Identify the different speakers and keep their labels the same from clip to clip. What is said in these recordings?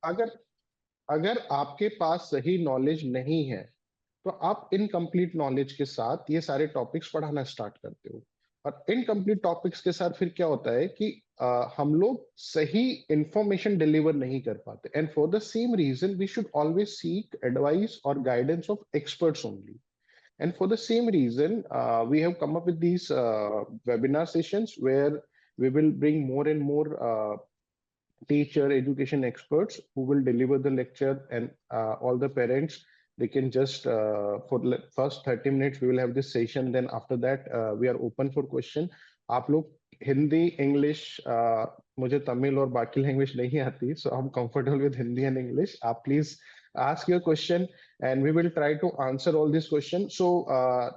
Speaker 1: अगर अगर आपके पास सही नॉलेज नहीं है तो आप इनकम्प्लीट नॉलेज के साथ ये सारे टॉपिक्स पढ़ाना स्टार्ट करते हो। और इनकम्प्लीट टॉपिक्स के साथ फिर क्या होता है कि हम लोग सही इंफॉर्मेशन डिलीवर नहीं कर पाते। And for the same reason we should always seek advice और guidance of experts only. And for the same reason, we have come up with these webinar sessions where we will bring more and more teacher education experts who will deliver the lecture, and all the parents, they can just for first 30 minutes we will have this session, then after that we are open for question. आप लोग Hindi English, मुझे तमिल और बाकी language नहीं आती, so I'm comfortable with Hindi and English. आप please ask your question and we will try to answer all these questions. So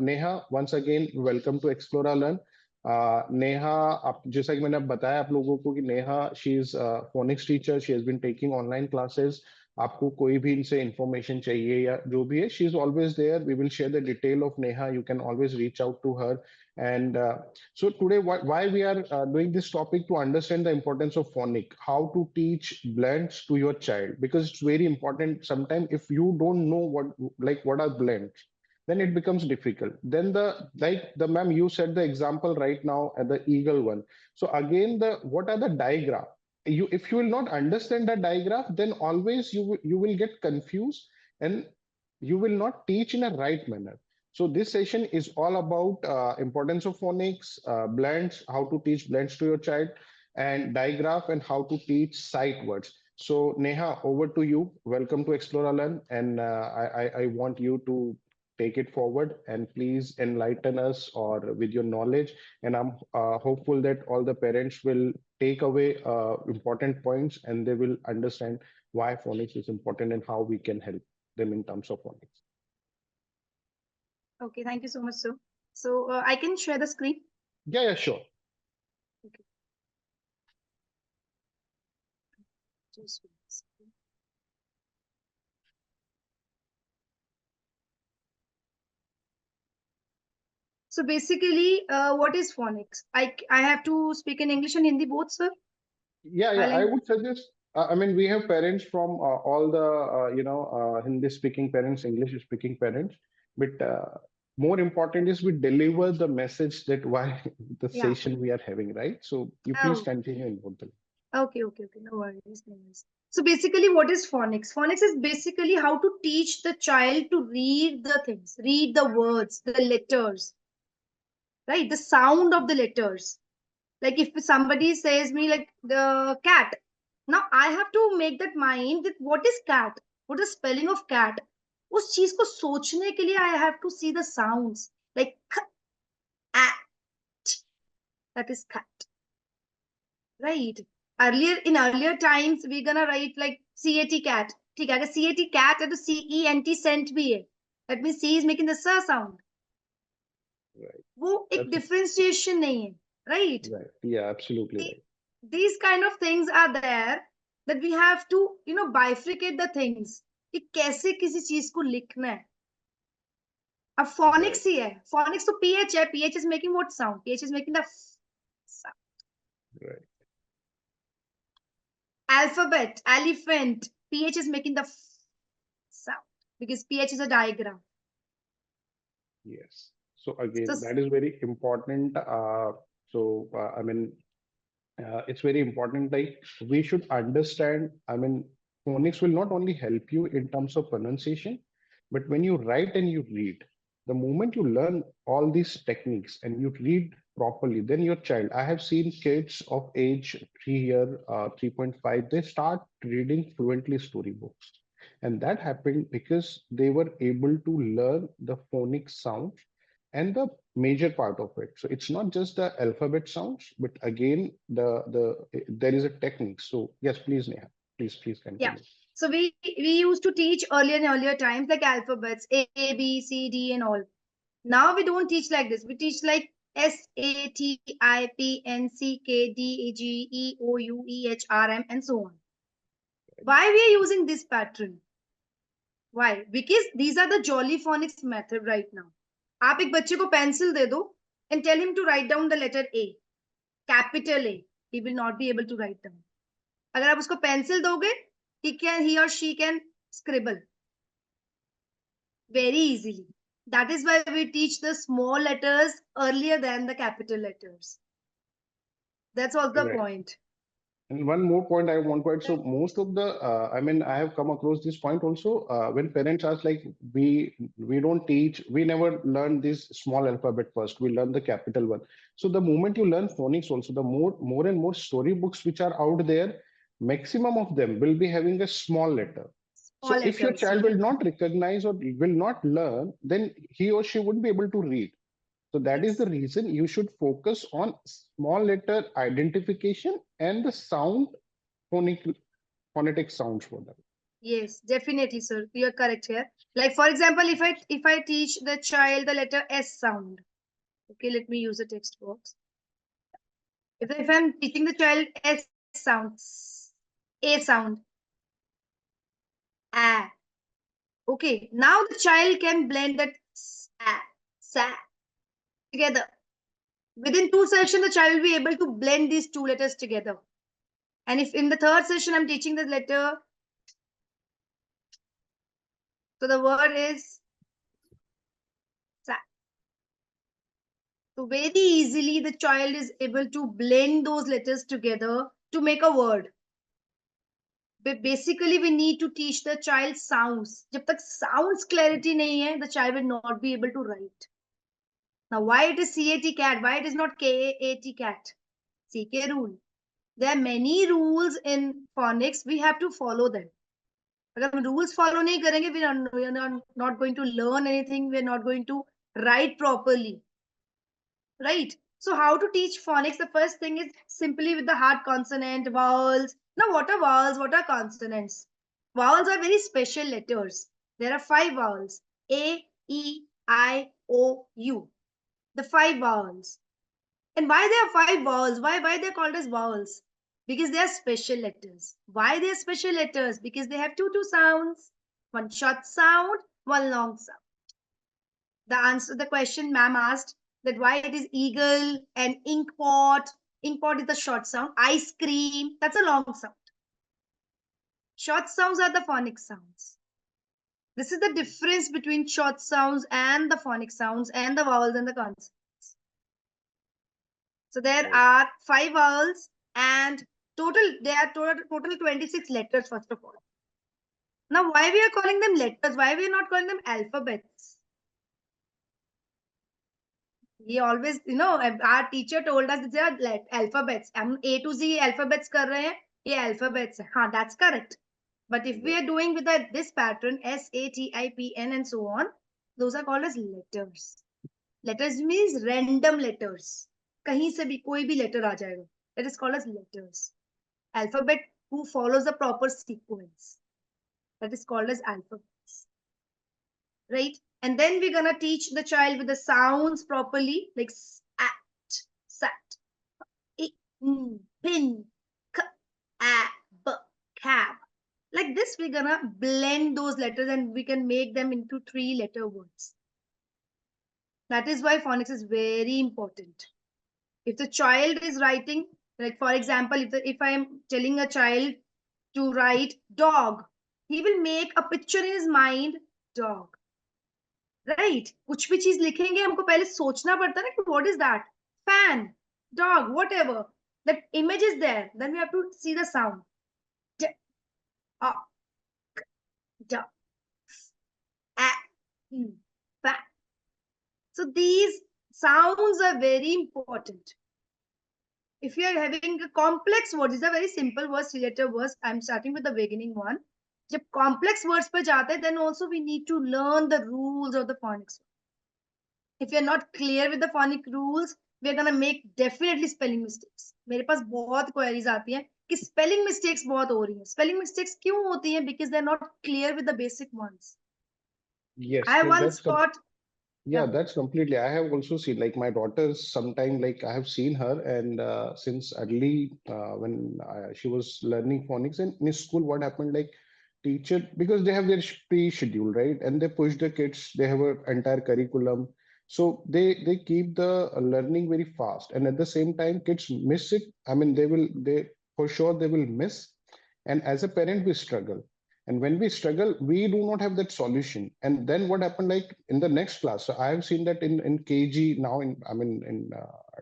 Speaker 1: Neha, once again welcome to Explore or Learn. Neha, आप जैसा कि मैंने अब बताया आप लोगों को कि Neha she is phonics teacher, she has been taking online classes. आपको कोई भी इनसे इंफॉर्मेशन चाहिए या जो भी है, she is always there. We will share the detail of Neha, you can always reach out to her. And so today, why we are doing this topic, to understand the importance of phonic, how to teach blends to your child, because it's very important. Sometimes if you don't know what are blends, then it becomes difficult. Then the ma'am, you said the example right now at the eagle one. So again, the what are the diagram? You, if you will not understand the diagram, then always you will get confused and you will not teach in a right manner. So this session is all about importance of phonics, blends, how to teach blends to your child, and digraph, and how to teach sight words. So Neha, over to you. Welcome to Explore Learn, and I want you to take it forward and please enlighten us or with your knowledge. And I'm hopeful that all the parents will take away important points and they will understand why phonics is important and how we can help them in terms of phonics.
Speaker 2: Okay, thank you so much, sir. So I can share the screen.
Speaker 1: Yeah, sure.
Speaker 2: Okay. Just one second. So basically, what is phonics? I have to speak in English and Hindi both, sir?
Speaker 1: Yeah, I would suggest. I mean, we have parents from all the Hindi-speaking parents, English-speaking parents, but more important is we deliver the message that why the
Speaker 2: Yeah.
Speaker 1: session we are having, right? So you please continue in both the.
Speaker 2: Okay. No worries, no worries. So basically, what is phonics? Phonics is basically how to teach the child to read the things, read the words, the letters, right? The sound of the letters. Like if somebody says me like the cat, now I have to make that mind that what is cat, what is spelling of cat. उस चीज को सोचने के लिए I have to see the sounds like at, that is cat, right? In earlier times we're gonna write like cat cat. ठीक है, अगर cat cat है तो cent scent भी है. That means C is making the s sound.
Speaker 1: Right.
Speaker 2: वो एक differentiation नहीं है, right?
Speaker 1: Right. Yeah, absolutely right.
Speaker 2: These kind of things are there that we have to bifurcate the things कि कैसे किसी चीज को लिखना है. अब phonics ही है, phonics तो ph है, ph is making what sound? Ph is making the sound.
Speaker 1: Right.
Speaker 2: Alphabet, elephant, ph is making the sound because ph is a diagram.
Speaker 1: Yes. So again, that is very important. I mean, it's very important. Like we should understand. I mean, phonics will not only help you in terms of pronunciation, but when you write and you read, the moment you learn all these techniques and you read properly, then your child. I have seen kids of age 3 year, 3.5. They start reading fluently storybooks, and that happened because they were able to learn the phonic sounds and the major part of it. So it's not just the alphabet sounds, but again, there is a technique. So yes, please, Neha, please continue.
Speaker 2: Yeah. So we used to teach earlier times like alphabets A, B, C, D, and all. Now we don't teach like this. We teach like S, A, T, I, P, N, C, K, D, G, E, O, U, E, H, R, M, and so on. Why we are using this pattern? Why? Because these are the jolly phonics method right now. आप एक बच्चे को pencil दे दो and tell him to write down the letter A, capital A. He will not be able to write down. अगर आप उसको pencil दोगे he or she can scribble very easily. That is why we teach the small letters earlier than the capital letters. That's all the
Speaker 1: Right.
Speaker 2: point.
Speaker 1: And one more point I want to add. So most of the, I mean, I have come across this point also when parents ask like, we don't teach, we never learn this small alphabet first. We learn the capital one. So the moment you learn phonics also, the more and more storybooks which are out there, maximum of them will be having a small letter.
Speaker 2: Small
Speaker 1: So if your
Speaker 2: letters.
Speaker 1: child will not recognize or will not learn, then he or she wouldn't be able to read. So that is the
Speaker 2: Yes.
Speaker 1: reason you should focus on small letter identification and the sound phonic, phonetic sounds for them.
Speaker 2: Yes, definitely, sir. You're correct here. Like for example, if I teach the child the letter S sound. Okay, let me use a text box. If I'm teaching the child S sound, A sound, A. Okay, now the child can blend that A, sa together. Within 2 sessions, the child will be able to blend these two letters together. And if in the third session I'm teaching the letter, so the word is sa. So very easily the child is able to blend those letters together to make a word. But basically we need to teach the child sounds. जब तक sounds clarity नहीं है, the child will not be able to write. Now why it is CAT cat? Why it is not KAT cat? CK rule. There are many rules in phonics. We have to follow them. अगर हम rules follow नहीं करेंगे, we are not going to learn anything. We are not going to write properly. Right? So how to teach phonics? The first thing is simply with the hard consonant, vowels. Now what are vowels? What are consonants? Vowels are very special letters. There are 5 vowels. A, E, I, O, U. The 5 vowels. And why there are 5 vowels? Why they're called as vowels? Because they are special letters. Why they are special letters? Because they have two sounds. One short sound, one long sound. The answer, the question ma'am asked that why it is eagle and ink pot. Ink pot is the short sound. Ice cream, that's a long sound. Short sounds are the phonic sounds. This is the difference between short sounds and the phonic sounds and the vowels and the consonants. So there
Speaker 1: Right.
Speaker 2: are 5 vowels and there are total 26 letters first of all. Now why we are calling them letters? Why we are not calling them alphabets? He always, our teacher told us they are alphabets. हम A to Z alphabets कर रहे हैं, ये alphabets है. हाँ, that's correct. But if we
Speaker 1: Right.
Speaker 2: are doing with this pattern, SATIPN and so on, those are called as letters. Letters means random letters. कहीं से भी कोई भी letter आ जाएगा. That is called as letters. Alphabet who follows the proper sequence. That is called as alphabets. Right? And then we're gonna teach the child with the sounds properly, like at, sat, pin, k, a, b, cab. Like this, we're gonna blend those letters and we can make them into 3-letter words. That is why phonics is very important. If the child is writing, like for example, if I am telling a child to write dog, he will make a picture in his mind, dog. Right कुछ भी चीज लिखेंगे हमको पहले सोचना पड़ता है ना कि what is that fan dog whatever that image is there then we have to see the sound so these sounds are very important. If you are having a complex word, these are very simple words, three-letter words. I'm starting with the beginning one. जब complex words पे जाते हैं, then also we need to learn the rules of the phonics. If you're not clear with the phonic rules, we're gonna make definitely spelling mistakes. मेरे पास बहुत queries आती हैं कि spelling mistakes बहुत हो रही हैं. Spelling mistakes क्यों होती हैं? Because they're not clear with the basic ones.
Speaker 1: Yes,
Speaker 2: I once
Speaker 1: that's
Speaker 2: got,
Speaker 1: yeah,
Speaker 2: yeah,
Speaker 1: that's completely. I have also seen like my daughter's sometime like I have seen her and since early when she was learning phonics and in school, what happened like teacher because they have their pre-schedule, right? And they push the kids, they have an entire curriculum. So they keep the learning very fast and at the same time kids miss it. I mean they for sure they will miss And as a parent, we struggle. And when we struggle, we do not have that solution. And then what happened, like in the next class, so I have seen that in KG now, in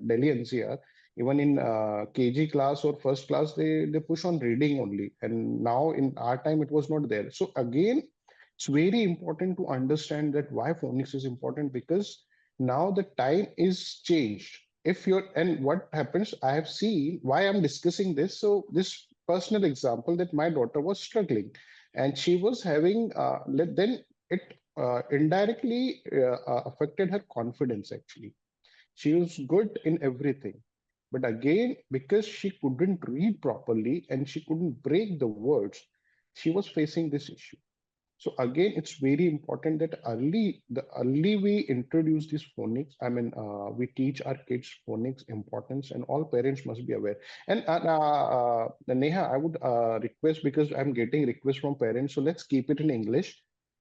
Speaker 1: Delhi NCR, even in KG class or first class, they push on reading only. And now in our time, it was not there. So again, it's very important to understand that why phonics is important, because now the time is changed. If you're, and what happens, I have seen why I'm discussing this. So this personal example, that my daughter was struggling and she was having then it indirectly affected her confidence. Actually, she was good in everything, but again, because she couldn't read properly and she couldn't break the words, she was facing this issue. So again, it's very important that the early we introduce these phonics. I mean, we teach our kids phonics importance, and all parents must be aware. And Neha, I would request, because I'm getting requests from parents, so let's keep it in English,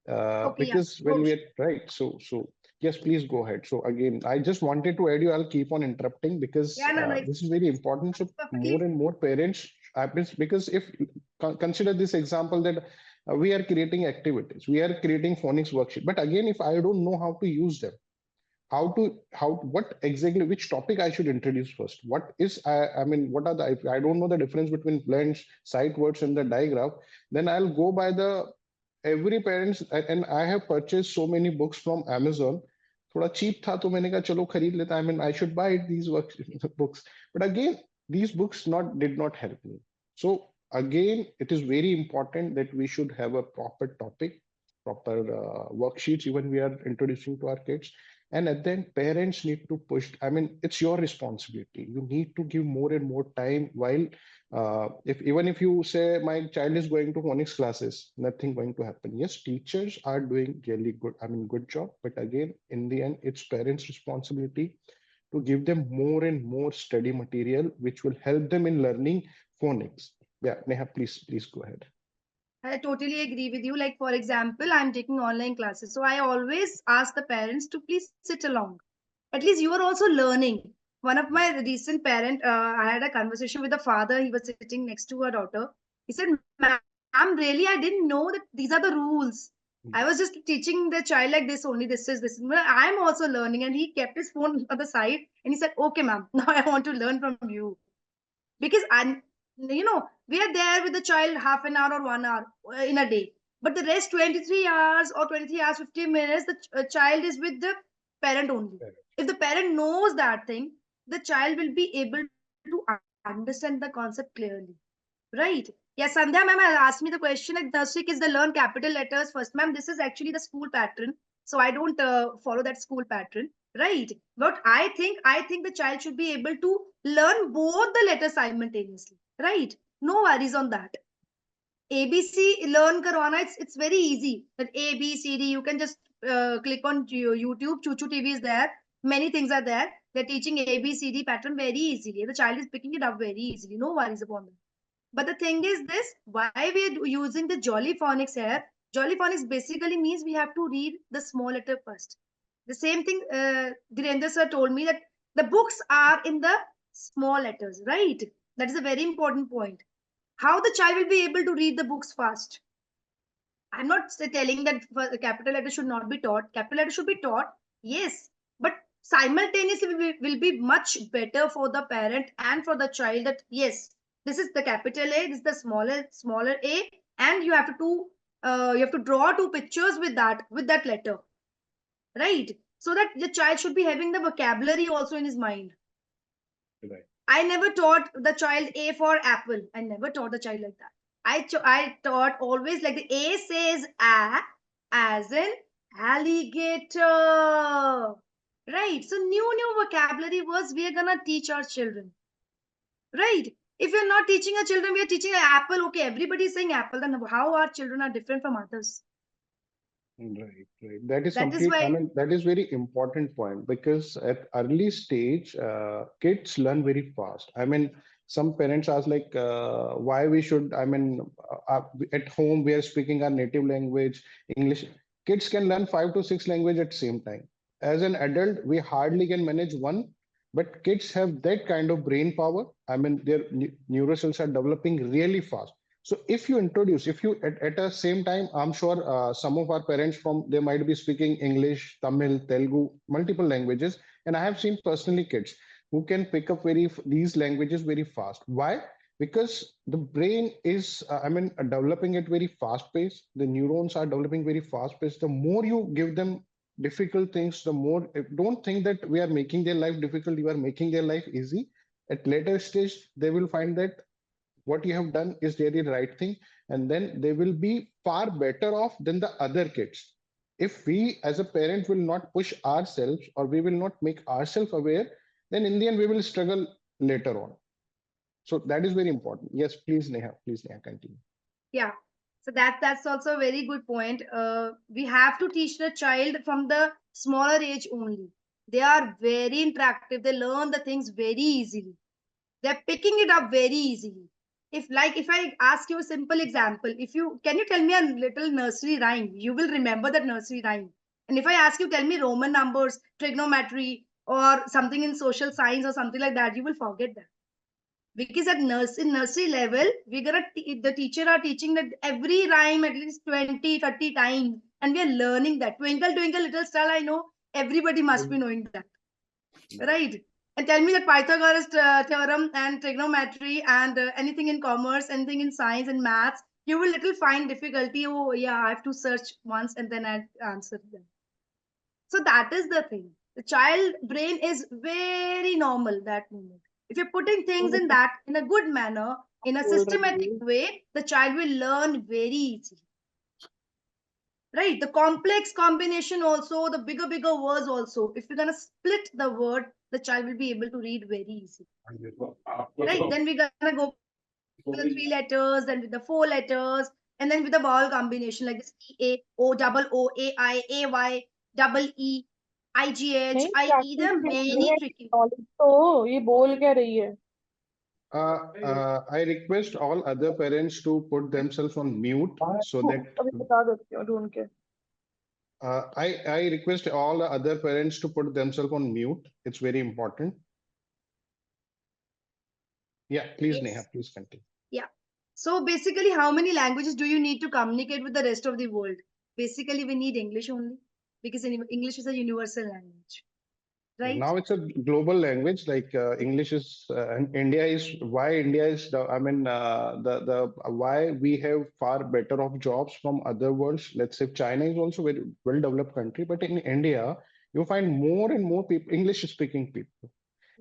Speaker 2: Okay, yeah.
Speaker 1: because when
Speaker 2: Go.
Speaker 1: we are right. So yes, please go ahead. So again, I just wanted to add you. I'll keep on interrupting because
Speaker 2: Yeah, no, no,
Speaker 1: this is very important. So
Speaker 2: it's perfectly
Speaker 1: more and more parents happens, because if consider this example that we are creating activities, we are creating phonics worksheet, but again, if I don't know how to use them, how what exactly, which topic I should introduce first, what is I mean, what are the, if I don't know the difference between blends, sight words, and the digraph, then I'll go by the every parents. And I have purchased so many books from Amazon. थोड़ा cheap था तो मैंने कहा चलो खरीद लेता. I mean, I should buy these books, but again, these books not did not help me. So again, it is very important that we should have a proper topic, proper worksheets even we are introducing to our kids. And at the end, parents need to push. I mean, it's your responsibility. You need to give more and more time. While if even if you say my child is going to phonics classes, nothing going to happen. Yes, teachers are doing really good, I mean, good job, but again, in the end, it's parents responsibility to give them more and more study material which will help them in learning phonics. Yeah, Neha, please go ahead.
Speaker 2: I totally agree with you. Like, for example, I'm taking online classes. So I always ask the parents to please sit along. At least you are also learning. One of my recent parent, I had a conversation with the father. He was sitting next to her daughter. He said, "Ma'am, really, I didn't know that these are the rules. I was just teaching the child like this only. This is this. Well, I'm also learning." And he kept his phone on the side and he said, "Okay, ma'am, now I want to learn from you." Because we are there with the child half an hour or 1 hour in a day, but the rest 23 hours or 23 hours 50 minutes the child is with the parent only. If the parent knows that thing, the child will be able to understand the concept clearly, right? Yes, Sandhya ma'am has asked me the question like nursery kids they learn capital letters first. Ma'am, this is actually the school pattern, so I don't follow that school pattern, right? But I think the child should be able to learn both the letters simultaneously, right? No worries on that. ABC learn karwana, it's very easy. That A B C D you can just click on YouTube. Chuchu TV is there. Many things are there. They're teaching A B C D pattern very easily. The child is picking it up very easily. No worries upon that. But the thing is this: why we are using the Jolly Phonics here? Jolly Phonics basically means we have to read the small letter first. The same thing Dhirendra sir told me that the books are in the small letters, right? That is a very important point. How the child will be able to read the books fast? I'm not telling that capital letters should not be taught. Capital letters should be taught, yes, but simultaneously will be much better for the parent and for the child. That yes, this is the capital A, this is the smaller A, and you have to draw two pictures with that letter, right? So that the child should be having the vocabulary also in his mind.
Speaker 1: Right.
Speaker 2: I never taught the child A for apple. I never taught the child like that. I taught always like the A says a as in alligator. Right. So new vocabulary words we are gonna teach our children. Right. If you're not teaching our children, we are teaching an apple. Okay, everybody is saying apple. Then how our children are different from others?
Speaker 1: Right. That is
Speaker 2: That is
Speaker 1: complete. I
Speaker 2: why
Speaker 1: mean, that is very important point, because at early stage, kids learn very fast. I mean, some parents ask like, why we should. I mean, at home we are speaking our native language, English. Kids can learn 5 to 6 language at same time. As an adult, we hardly can manage one, but kids have that kind of brain power. I mean, their neural cells are developing really fast. So if you introduce, if you at the same time, I'm sure some of our parents they might be speaking English, Tamil, Telugu, multiple languages, and I have seen personally kids who can pick up these languages very fast. Why? Because the brain is, developing at very fast pace. The neurons are developing very fast pace. The more you give them difficult things, the more, don't think that we are making their life difficult. You are making their life easy. At later stage, they will find that what you have done is really the right thing, and then they will be far better off than the other kids. If we as a parent will not push ourselves, or we will not make ourselves aware, then in the end we will struggle later on. So that is very important. Yes, please Neha, continue.
Speaker 2: Yeah. So that's also a very good point. We have to teach the child from the smaller age only. They are very interactive. They learn the things very easily. They're picking it up very easily. If I ask you a simple example, if you can you tell me a little nursery rhyme, you will remember that nursery rhyme. And if I ask you, tell me Roman numbers, trigonometry, or something in social science or something like that, you will forget that. Because at nursery level, the teacher are teaching that every rhyme at least 20, 30 times, and we are learning that. Twinkle, twinkle, little star, I know everybody must be knowing that, right? And tell me that Pythagoras theorem and trigonometry and anything in commerce, anything in science and maths, you will little find difficulty. Oh yeah, I have to search once and then I answer them. So that is the thing. The child brain is very normal that moment. If you're putting things in that in a good manner, in a systematic way, the child will learn very easily. Right? The complex combination also, the bigger words also. If you're gonna split the word, the child will be able to read very easily. Right? Then we're gonna go with the 3 letters, then with the 4 letters, and then with the vowel combination like this E-A-O-O-A-I-A-Y, double E-I-G-H,
Speaker 3: नहीं
Speaker 2: I-E. There
Speaker 3: practice
Speaker 2: are
Speaker 3: नहीं
Speaker 2: many
Speaker 3: है
Speaker 2: tricky.
Speaker 3: Knowledge तो ये बोल क्या रही है
Speaker 1: I request all other parents to put themselves on mute so that
Speaker 3: अभी बता देती हूँ ढूंढ के
Speaker 1: I request all the other parents to put themselves on mute. It's very important. Yeah, please, Neha,
Speaker 2: Yes.
Speaker 1: please continue.
Speaker 2: Yeah. So basically, how many languages do you need to communicate with the rest of the world? Basically, we need English only because English is a universal language, right?
Speaker 1: Now it's a global language. Like English is, and India is why India is. The why we have far better of jobs from other worlds. Let's say China is also very well developed country, but in India you find more and more people English speaking people.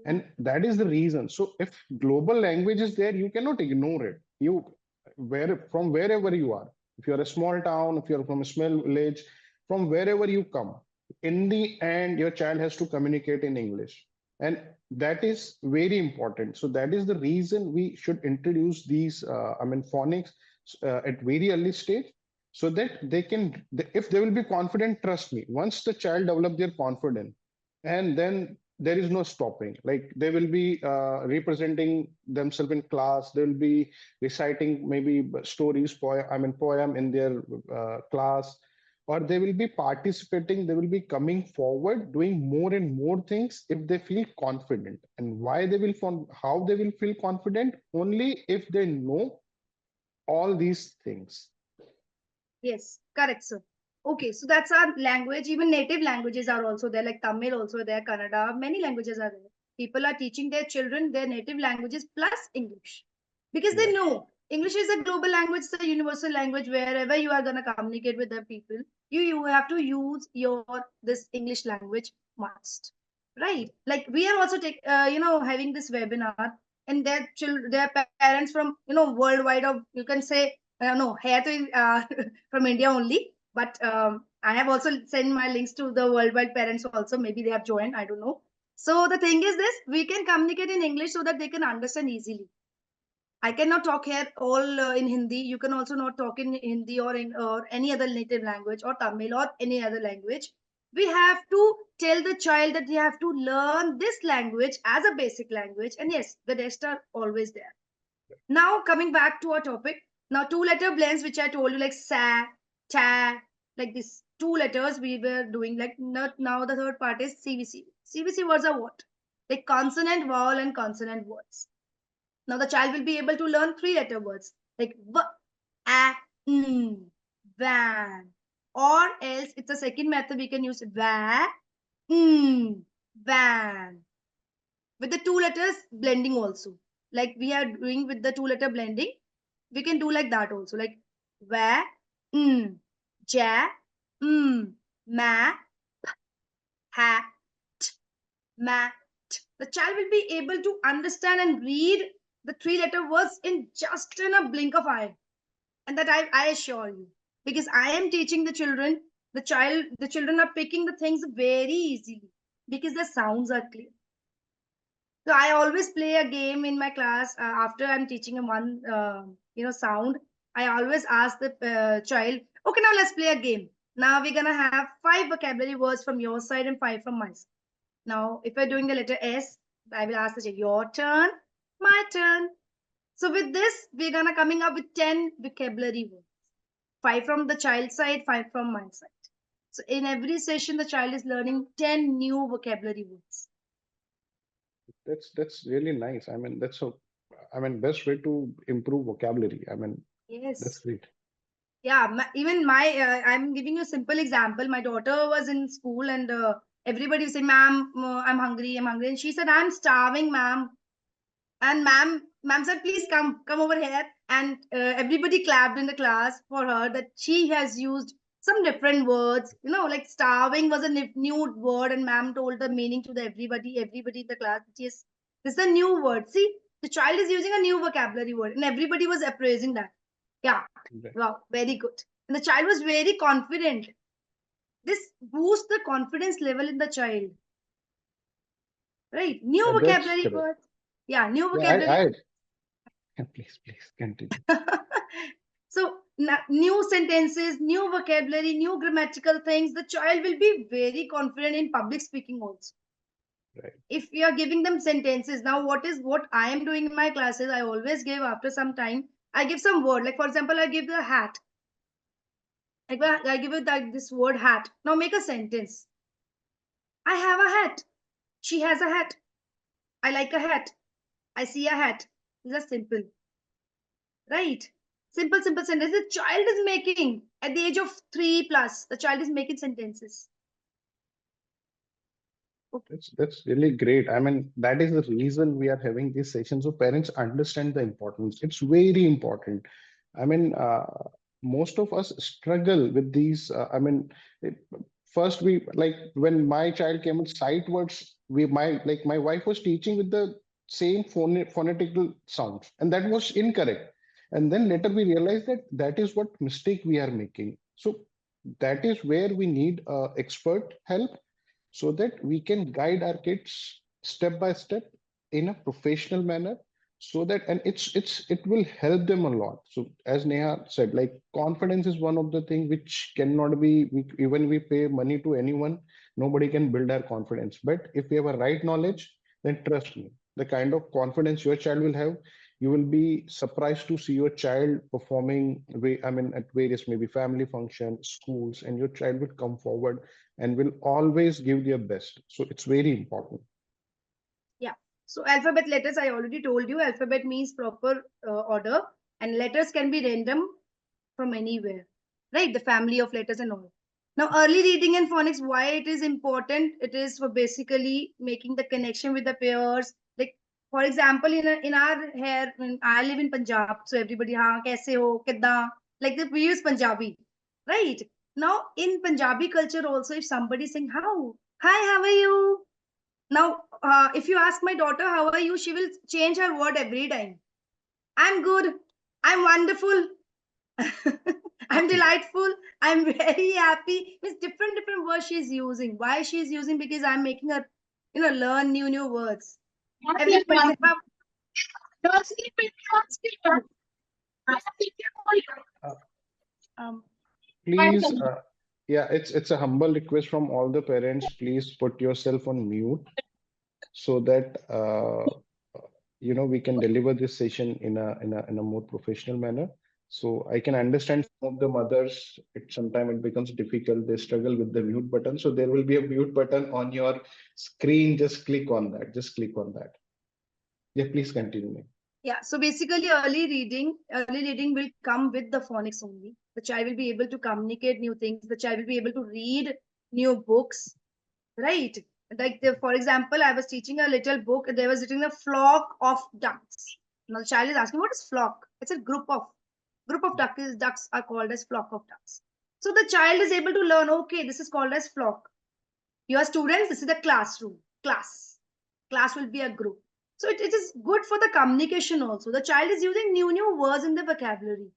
Speaker 1: And that is the reason. So if global language is there, you cannot ignore it. From wherever you are, if you're a small town, if you're from a small village, from wherever you come, in the end your child has to communicate in English, and that is very important. So that is the reason we should introduce these phonics at very early stage, so that they can, if they will be confident, trust me, once the child develop their confidence, and then there is no stopping. Like they will be representing themselves in class, they will be reciting maybe stories, poem in their class, or they will be participating, they will be coming forward doing more and more things if they feel confident. And why they will how they will feel confident? Only if they know all these things.
Speaker 2: Yes, correct, sir. Okay, so that's our language. Even native languages are also there, like Tamil also there, Kannada, many languages are there. People are teaching their children their native languages plus English because they
Speaker 1: Right.
Speaker 2: know English is a global language, it's a universal language. Wherever you are going to communicate with the people, you have to use your this English language must, right? Like we are also having this webinar, and their their parents from worldwide, of you can say no, here to from India only. But I have also sent my links to the worldwide parents also. Maybe they have joined. I don't know. So the thing is this: we can communicate in English so that they can understand easily. I cannot talk here all in Hindi. You can also not talk in Hindi or any other native language or Tamil or any other language. We have to tell the child that they have to learn this language as a basic language. And yes, the rest are always there. Now coming back to our topic. Now 2 letter blends, which I told you, like sa, cha, like this 2 letters we were doing. Like now the third part is CVC. CVC words are what? Like consonant, vowel, and consonant words. Now the child will be able to learn 3 letter words like v, van. Or else it's a second method we can use van. With the two letters blending also. Like we are doing with the two letter blending, we can do like that also. Like va, ja, ma, ha, mat. The child will be able to understand and read the three letter words in just in a blink of eye. And that I assure you. Because I am teaching the children, the children are picking the things very easily because the sounds are clear. So I always play a game in my class after I'm teaching them one, sound. I always ask the child, okay, now let's play a game. Now we're gonna have 5 vocabulary words from your side and 5 from my side. Now, if we're doing the letter S, I will ask the child, your turn, my turn. So with this, we're gonna coming up with 10 vocabulary words. 5 from the child side, 5 from my side. So in every session, the child is learning 10 new vocabulary words.
Speaker 1: That's really nice. I mean, best way to improve vocabulary. I mean,
Speaker 2: Yes.
Speaker 1: that's great.
Speaker 2: Yeah, I'm giving you a simple example. My daughter was in school and everybody was saying, ma'am, I'm hungry, I'm hungry. And she said, I'm starving, ma'am. And ma'am said, please come over here. And everybody clapped in the class for her that she has used some different words. Like starving was a new word, and ma'am told the meaning to everybody in the class. Yes, this is a new word. See, the child is using a new vocabulary word, and everybody was appraising that. Yeah,
Speaker 1: Right.
Speaker 2: wow, very good. And the child was very confident. This boosts the confidence level in the child. Right? New
Speaker 1: That's
Speaker 2: vocabulary
Speaker 1: correct.
Speaker 2: words. Yeah, new
Speaker 1: Yeah,
Speaker 2: vocabulary.
Speaker 1: please continue.
Speaker 2: So new sentences, new vocabulary, new grammatical things. The child will be very confident in public speaking also.
Speaker 1: Right.
Speaker 2: If you are giving them sentences, now what I am doing in my classes, I always give after some time, I give some word. Like for example, I give the hat. I give it that this word hat. Now make a sentence. I have a hat. She has a hat. I like a hat. I see a hat. These are simple. Right? Simple sentences. The child is making at the age of 3 plus. The child is making sentences. Okay.
Speaker 1: That's really great. I mean, that is the reason we are having these sessions so parents understand the importance. It's very important. I mean, most of us struggle with these. First we like when my child came with sight words. My wife was teaching with the same phonetical sounds, and that was incorrect. And then later we realized that that is what mistake we are making. So that is where we need expert help so that we can guide our kids step by step in a professional manner so that and it will help them a lot. So as Neha said, like confidence is one of the thing which cannot be even we pay money to anyone, nobody can build our confidence. But if we have a right knowledge, then trust me, the kind of confidence your child will have, you will be surprised to see your child performing at various maybe family functions, schools, and your child will come forward and will always give their best. So it's very important.
Speaker 2: Yeah. So alphabet letters, I already told you, alphabet means proper order, and letters can be random from anywhere, right? The family of letters and all. Now, early reading and phonics, why it is important? It is for basically making the connection with the pairs. Like, for example, in our here, when I live in Punjab, so everybody, ha, kaise ho, kidda, like we use Punjabi, right? Now, in Punjabi culture also, if somebody saying, how are you? Now, if you ask my daughter, how are you? She will change her word every time. I'm good. I'm wonderful. I'm delightful. I'm very happy. It's different words she's using. Why she's using? Because I'm making her, learn new words. Everybody have. Um,
Speaker 1: Please, yeah, it's a humble request from all the parents. Please put yourself on mute so that we can deliver this session in a more professional manner. So I can understand some of the mothers, sometimes it becomes difficult. They struggle with the mute button. So there will be a mute button on your screen. Just click on that. Just click on that. Yeah, please continue.
Speaker 2: Yeah, so basically early reading will come with the phonics only. The child will be able to communicate new things. The child will be able to read new books, right? Like for example, I was teaching a little book. There was written a flock of ducks. Now the child is asking, what is flock? It's a group of ducks are called as flock of ducks. So the child is able to learn, okay, this is called as flock. Your students, this is the classroom. Class will be a group. So it is good for the communication also. The child is using new words in the vocabulary,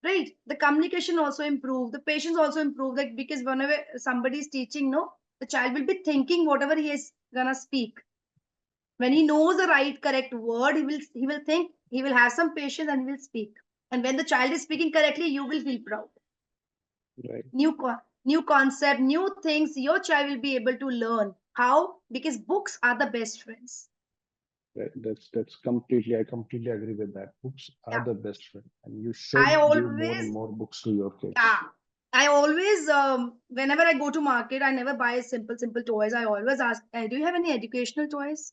Speaker 2: right? The communication also improve. The patience also improve. Like because whenever somebody is teaching, no, the child will be thinking whatever he is gonna speak. When he knows the right correct word, he will think. He will have some patience and he will speak. And when the child is speaking correctly, you will feel proud.
Speaker 1: Right.
Speaker 2: New concept, new things. Your child will be able to learn. How? Because books are the best friends.
Speaker 1: That's completely, I completely agree with that. Books are
Speaker 2: Yeah.
Speaker 1: the best friend, and you
Speaker 2: I
Speaker 1: should give more and
Speaker 2: always,
Speaker 1: more books to your
Speaker 2: yeah,
Speaker 1: kids.
Speaker 2: I always, whenever I go to market, I never buy simple toys. I always ask, do you have any educational toys?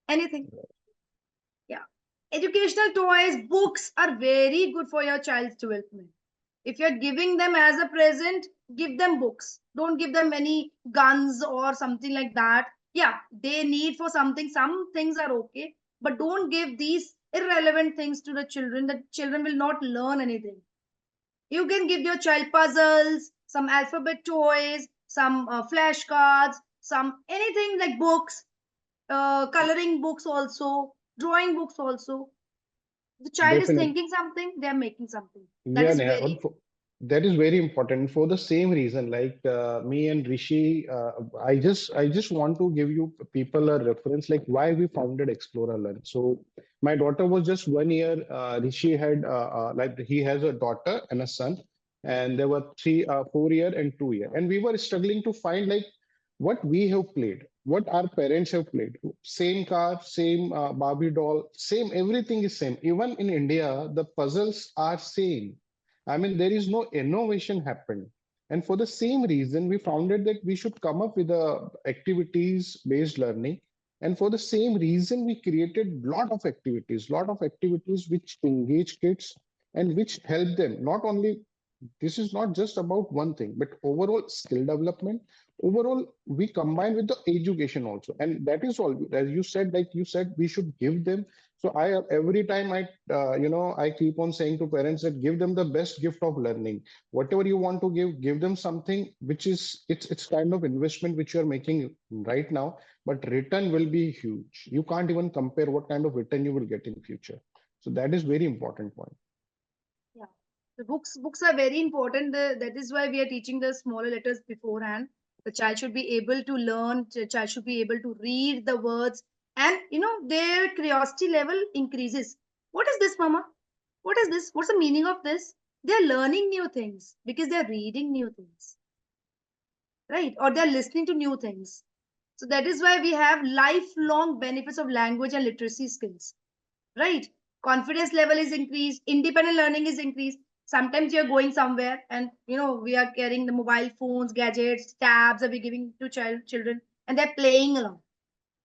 Speaker 2: Anything? Yeah. Educational toys, books are very good for your child's development. If you're giving them as a present, give them books. Don't give them any guns or something like that. Yeah, they need for something. Some things are okay, but don't give these irrelevant things to the children. The children will not learn anything. You can give your child puzzles, some alphabet toys, some flashcards, some anything like books, coloring books also, drawing books also. The child is
Speaker 1: Definitely.
Speaker 2: thinking something, they are making something. That
Speaker 1: Yeah,
Speaker 2: is
Speaker 1: Neha,
Speaker 2: very,
Speaker 1: that is very important for the same reason. Like me and Rishi, I just want to give you people a reference, like why we founded Explore Learn. So my daughter was just 1 year. Rishi had like he has a daughter and a son, and there were 4 year and 2 year, and we were struggling to find like what we have played, what our parents have played. Same car, same Barbie doll, same everything is same. Even in India, the puzzles are same. I mean, there is no innovation happened. And for the same reason, we founded that we should come up with a activities-based learning. And for the same reason, we created lot of activities which engage kids and which help them. Not only, this is not just about one thing, but overall skill development. Overall, we combine with the education also. And that is all, as you said, like you said, we should give them. So I every time I keep on saying to parents that give them the best gift of learning. Whatever you want to give them something which is it's kind of investment which you are making right now, but return will be huge. You can't even compare what kind of return you will get in future. So that is very important point.
Speaker 2: yeah. The books are very important. That is why we are teaching the smaller letters beforehand. The child should be able to learn. The child should be able to read the words, and their curiosity level increases. What is this, Mama? What is this? What's the meaning of this? They are learning new things because they are reading new things, right? Or they are listening to new things. So that is why we have lifelong benefits of language and literacy skills, right? Confidence level is increased, independent learning is increased. Sometimes you're going somewhere and we are carrying the mobile phones, gadgets, tabs are we giving to children, and they're playing along.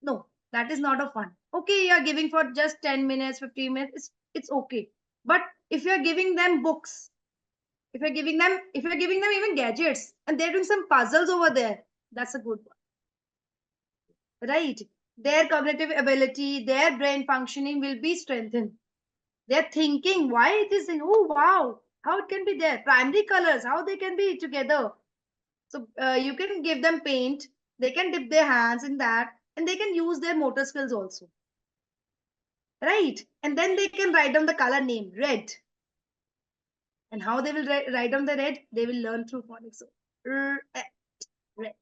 Speaker 2: No, that is not a fun. Okay, you're giving for just 10 minutes, 15 minutes, it's okay. But if you're giving them books, if you're giving them even gadgets and they're doing some puzzles over there, that's a good one, right? Their cognitive ability, their brain functioning will be strengthened. They're thinking why it is in, oh wow, how it can be there. Primary colors, how they can be together. So you can give them paint, they can dip their hands in that, and they can use their motor skills also, right? And then they can write down the color name, red. And how they will write down the red, they will learn through phonics. So, red.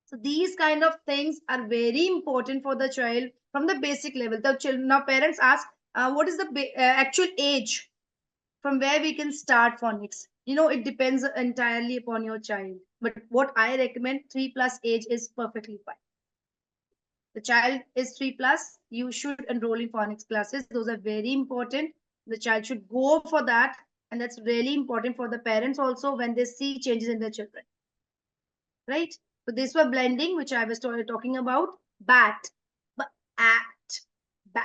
Speaker 2: So these kind of things are very important for the child from the basic level. The children, now parents ask, what is the actual age from where we can start phonics? It depends entirely upon your child. But what I recommend, 3+ age is perfectly fine. The child is 3+, you should enroll in phonics classes. Those are very important. The child should go for that. And that's really important for the parents also when they see changes in their children. Right? So this was blending, which I was talking about. Bat, bat, bat.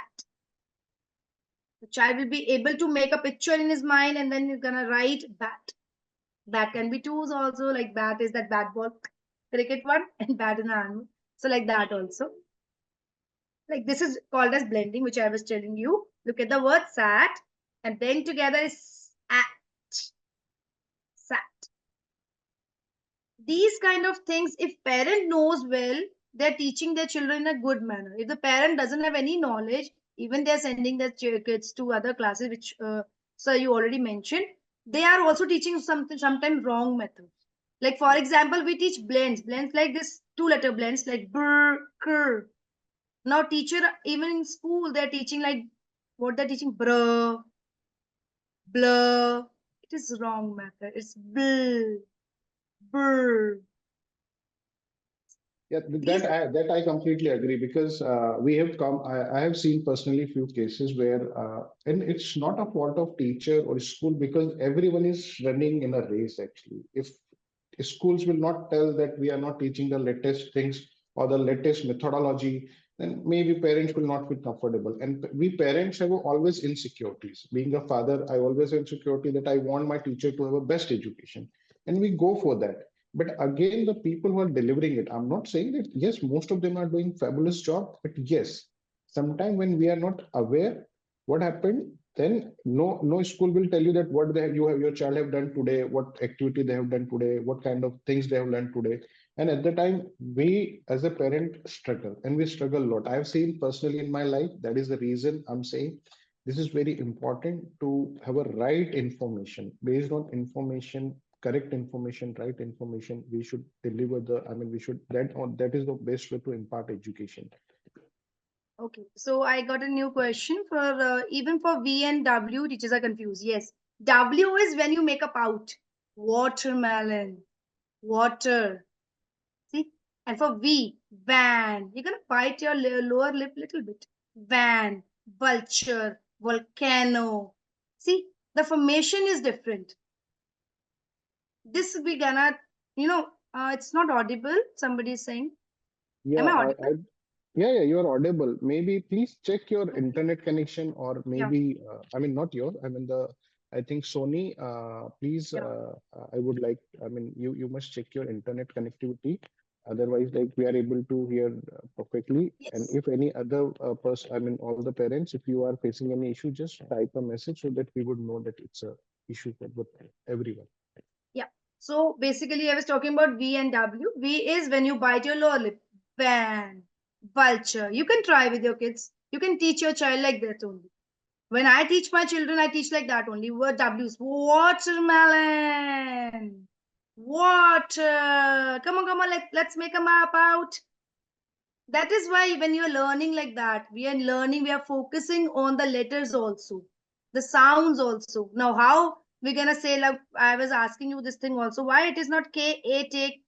Speaker 2: The child will be able to make a picture in his mind, and then you're gonna write bat. Bat can be tools also, like bat is that bat ball, cricket one, and bat in an animal. So like that also. Like this is called as blending, which I was telling you. Look at the word sat, and blend together is at. Sat. These kind of things, if parent knows well, they're teaching their children in a good manner. If the parent doesn't have any knowledge, even they're sending their kids to other classes, which sir you already mentioned, they are also teaching something sometimes wrong methods. Like for example, we teach blends like this 2-letter blends like brr, cur. Now teacher even in school they're teaching like what they're teaching bruh, blur. It is wrong method. It's bl, brr.
Speaker 1: Yeah, that I completely agree because we have come. I have seen personally few cases where, and it's not a fault of teacher or school because everyone is running in a race. Actually, if schools will not tell that we are not teaching the latest things or the latest methodology, then maybe parents will not feel comfortable. And we parents have always insecurities. Being a father, I always have insecurity that I want my teacher to have a best education, and we go for that. But again, the people who are delivering it, I'm not saying that yes, most of them are doing fabulous job, but yes, sometime when we are not aware what happened, then no school will tell you that what your child have done today, what activity they have done today, what kind of things they have learned today. And at the time, we as a parent struggle, and we struggle a lot. I've seen personally in my life. That is the reason I'm saying this is very important to have a right information based on information, correct information, right information. We should deliver the. I mean, we should that is the best way to impart education.
Speaker 2: Okay, so I got a new question for even for V and W, teachers are confused. Yes, W is when you make a pout, watermelon, water. See, and for V, van, you're gonna bite your lower lip little bit. Van, vulture, volcano. See, the formation is different. This we gonna, it's not audible. Somebody is saying, am
Speaker 1: Yeah,
Speaker 2: I audible?
Speaker 1: yeah, you are audible. Maybe please check your
Speaker 2: Okay.
Speaker 1: internet connection, or
Speaker 2: Yeah,
Speaker 1: maybe, I mean, not your, I mean, I think Sony, please,
Speaker 2: yeah.
Speaker 1: I would like, I mean, you must check your internet connectivity. Otherwise, like we are able to hear perfectly. And
Speaker 2: Yes.
Speaker 1: if any other person, I mean, all the parents, if you are facing any issue, just type a message so that we would know that it's a issue for everyone.
Speaker 2: Yeah. So basically, I was talking about V and W. V is when you bite your lower lip. Van, vulture. You can try with your kids. You can teach your child like that only. When I teach my children, I teach like that only. Word W's. Watermelon. Water. Come on. Let's make a map out. That is why when you're learning like that, we are focusing on the letters also, the sounds also. Now, how we're gonna say, like I was asking you this thing also, why it is not K-A-T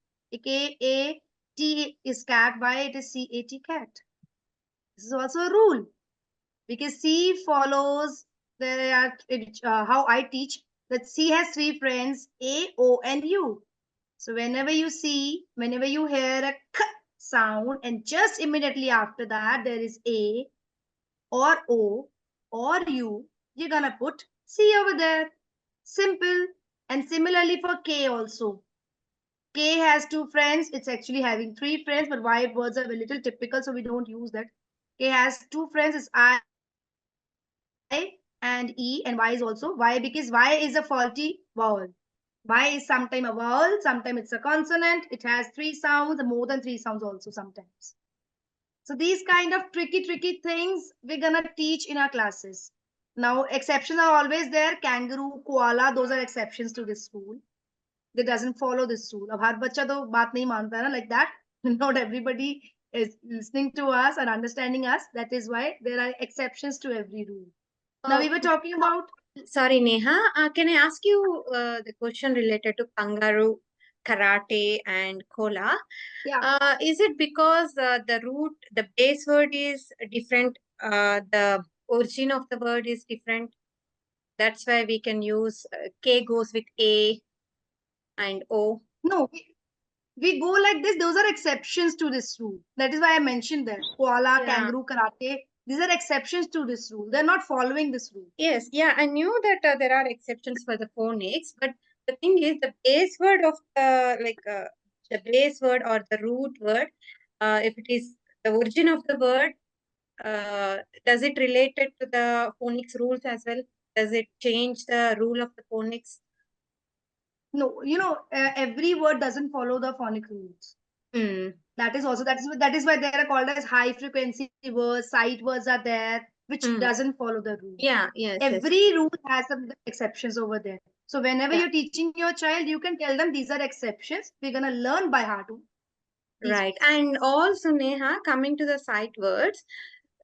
Speaker 2: is cat, why it is C-A-T cat? This is also a rule because C follows, there are, how I teach that C has three friends, A, O, and U. So whenever you hear a k sound, and just immediately after that there is A or O or U, you're gonna put C over there. Simple. And similarly for K also. K has two friends. It's actually having three friends, but Y words are a little typical, so we don't use that. K has two friends. It's I and E, and Y is also. Why? Because Y is a faulty vowel. Y is sometimes a vowel, sometimes it's a consonant. It has three sounds, more than three sounds also sometimes. So these kind of tricky things we're gonna teach in our classes. Now exceptions are always there. Kangaroo, koala, those are exceptions to this rule. They doesn't follow this rule. अब हर बच्चा तो बात नहीं मानता है ना, like that. Not everybody is listening to us and understanding us. That is why there are exceptions to every rule. Now we were talking about.
Speaker 4: Sorry, Neha. Can I ask you the question related to kangaroo, karate, and cola?
Speaker 2: Yeah.
Speaker 4: Is it because the base word is different? The origin of the word is different. That's why we can use K goes with A and O.
Speaker 2: No, we go like this. Those are exceptions to this rule. That is why I mentioned that. Koala,
Speaker 4: Yeah.
Speaker 2: kangaroo, karate. These are exceptions to this rule. They're not following this rule.
Speaker 4: Yes, yeah, I knew that there are exceptions for the phonics, but the thing is the base word of the base word or the root word, if it is the origin of the word, does it related to the phonics rules as well? Does it change the rule of the phonics?
Speaker 2: No, every word doesn't follow the phonic rules.
Speaker 4: Hmm.
Speaker 2: That is why they are called as high frequency words. Sight words are there, which
Speaker 4: Hmm.
Speaker 2: doesn't follow the rule.
Speaker 4: Yeah, yes,
Speaker 2: Every rule has some exceptions over there. So whenever
Speaker 4: Yeah.
Speaker 2: you're teaching your child, you can tell them these are exceptions. We're gonna learn by heart.
Speaker 4: Right. And also, Neha, coming to the sight words,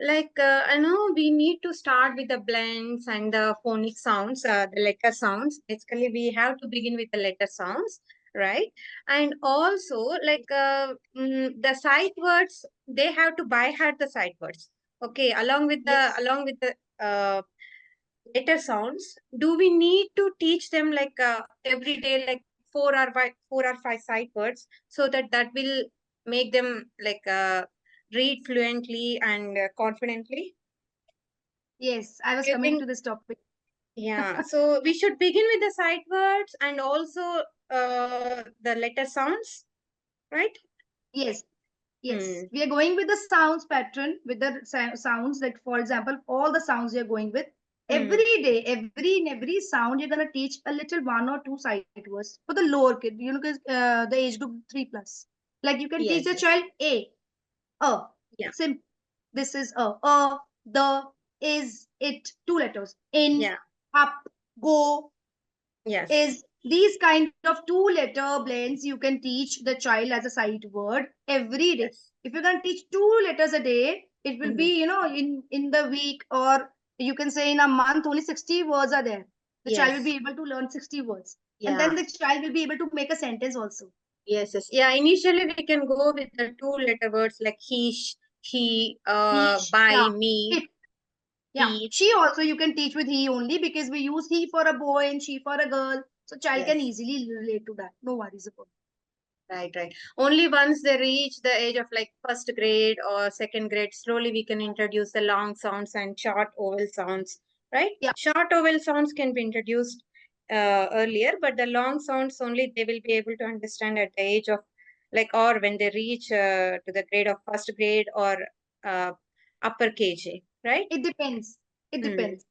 Speaker 4: I know we need to start with the blends and the phonic sounds, the letter sounds. Basically, we have to begin with the letter sounds, right? And also, the sight words, they have to by heart the sight words. Okay,
Speaker 2: Yes.
Speaker 4: along with the letter sounds, do we need to teach them every day, like four or five sight words, so that will make them read fluently and confidently?
Speaker 2: Yes, I was
Speaker 4: Do you
Speaker 2: coming
Speaker 4: think?
Speaker 2: to this topic.
Speaker 4: Yeah, so we should begin with the sight words and also the letter sounds, right?
Speaker 2: Yes, yes.
Speaker 4: Hmm.
Speaker 2: We are going with the sounds pattern, with the sounds, like for example, all the sounds you're going with.
Speaker 4: Hmm.
Speaker 2: Every day, in every sound, you're gonna teach a little one or two sight words for the lower kid, because the age group 3+. Like you can teach
Speaker 4: Yes,
Speaker 2: the
Speaker 4: yes.
Speaker 2: child a,
Speaker 4: Yeah,
Speaker 2: simple. This is a, the, is, it, two letters. In,
Speaker 4: yeah,
Speaker 2: up, go,
Speaker 4: yes,
Speaker 2: is, these kind of two-letter blends you can teach the child as a sight word every day.
Speaker 4: yes.
Speaker 2: If you can teach 2 letters a day, it will
Speaker 4: Mhm.
Speaker 2: be, in the week, or you can say in a month, only 60 words are there. The child will
Speaker 4: Yes,
Speaker 2: be able to learn 60 words. And
Speaker 4: yeah.
Speaker 2: then the child will be able to make a sentence also.
Speaker 4: Yes, yes. Yeah, initially we can go with the two-letter words like he, he, by,
Speaker 2: Yeah,
Speaker 4: me,
Speaker 2: it. Yeah,
Speaker 4: he.
Speaker 2: she also you can teach with he only, because we use he for a boy and she for a girl. So child can
Speaker 4: Yes,
Speaker 2: easily relate to that. No worries about it.
Speaker 4: right, right. Only once they reach the age of like first grade or second grade, slowly we can introduce the long sounds and short vowel sounds, right?
Speaker 2: Yeah.
Speaker 4: Short vowel sounds can be introduced earlier, but the long sounds only they will be able to understand at the age of or when they reach to the grade of first grade or uh, upper KG, right?
Speaker 2: It depends. It
Speaker 4: Hmm.
Speaker 2: depends.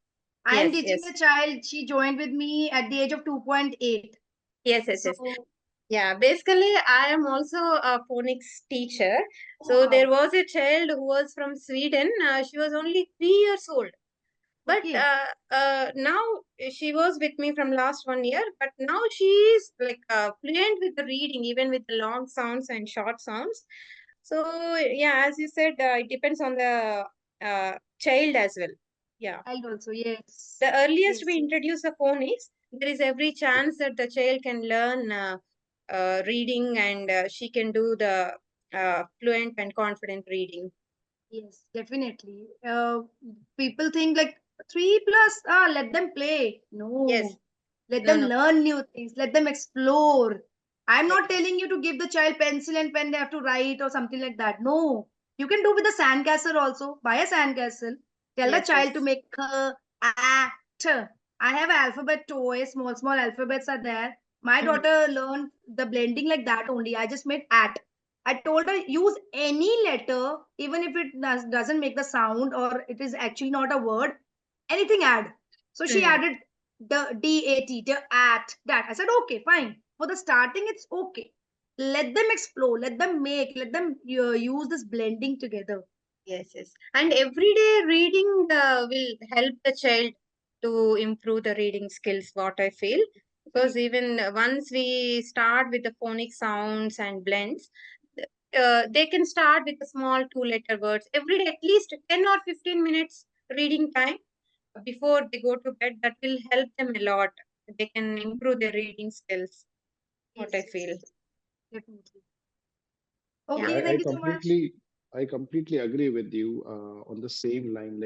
Speaker 2: I am
Speaker 4: Yes,
Speaker 2: teaching
Speaker 4: yes,
Speaker 2: a child. She joined with me at the age of 2.8.
Speaker 4: yes, yes,
Speaker 2: So,
Speaker 4: yes. Yeah, basically, I am also a phonics teacher. So there
Speaker 2: wow.
Speaker 4: was a child who was from Sweden. She was only 3 years old. But
Speaker 2: Okay.
Speaker 4: now she was with me from last 1 year. But now she is fluent with the reading, even with the long sounds and short sounds. So yeah, as you said, it depends on the child as well. Yeah.
Speaker 2: Child also. Yes.
Speaker 4: The earliest
Speaker 2: Yes.
Speaker 4: we
Speaker 2: Yes.
Speaker 4: introduce the phonics, there is every chance that the child can learn reading and she can do the fluent and confident reading.
Speaker 2: Yes, definitely. People think like 3+, let them play.
Speaker 4: Yes,
Speaker 2: No, let
Speaker 4: no,
Speaker 2: them
Speaker 4: no.
Speaker 2: learn new things. Let them explore. I'm
Speaker 4: Yes,
Speaker 2: not telling you to give the child pencil and pen, they have to write or something like that. No, you can do with a sandcastle also. Buy a sandcastle. Tell the
Speaker 4: yes,
Speaker 2: child to
Speaker 4: yes.
Speaker 2: make a act. I have alphabet toys, small alphabets are there. My
Speaker 4: Mhm.
Speaker 2: daughter learned the blending like that only. I just made at. I told her use any letter, even if it doesn't make the sound or it is actually not a word, anything add. So she
Speaker 4: Mm.
Speaker 2: added the DAT, the at, that. I said, okay, fine. For the starting, it's okay. Let them explore, let them make, let them use this blending together.
Speaker 4: Yes, yes. And everyday reading will help the child to improve the reading skills, what I feel. Because even once we start with the phonic sounds and blends, they can start with the small two-letter words every day, at least 10 or 15 minutes reading time before they go to bed. That will help them a lot. They can improve their reading skills, what I
Speaker 2: Yes, yes,
Speaker 4: feel.
Speaker 2: yes, definitely.
Speaker 4: Yeah.
Speaker 2: Okay,
Speaker 1: I
Speaker 2: thank you so much.
Speaker 1: completely agree with you on the same line.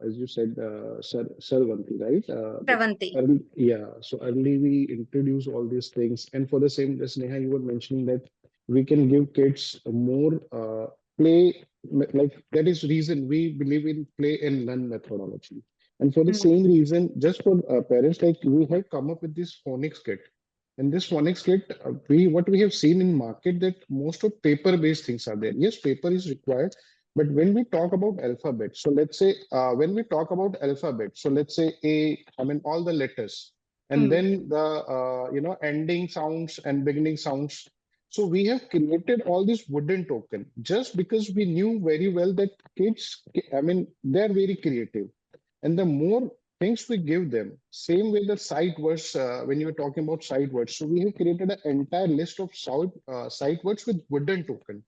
Speaker 1: As you said, Sarvanti, right? That
Speaker 4: Pravanti.
Speaker 1: yeah. So early we introduce all these things, and for the same, as Neha, you were mentioning that we can give kids more play like that is reason we believe in play and learn methodology. And for the
Speaker 4: Mm.
Speaker 1: same reason, just for parents, like we have come up with this phonics kit. And this phonics kit, we what we have seen in market that most of paper-based things are there. Yes, paper is required, but when we talk about alphabet, so let's say when we talk about alphabet, so let's say I mean all the letters, and
Speaker 4: Mm.
Speaker 1: then the ending sounds and beginning sounds. So we have created all this wooden token just because we knew very well that kids, I mean, they're very creative. And the more things we give them, same way the sight words, when you were talking about sight words, so we have created an entire list of sight words with wooden token.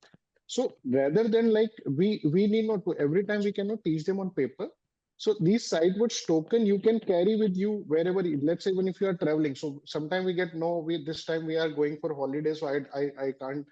Speaker 1: So rather than like we need not to every time we cannot teach them on paper. So these side words token you can carry with you wherever. Let's say even if you are traveling. So sometime we get no. We this time we are going for holidays, so I can't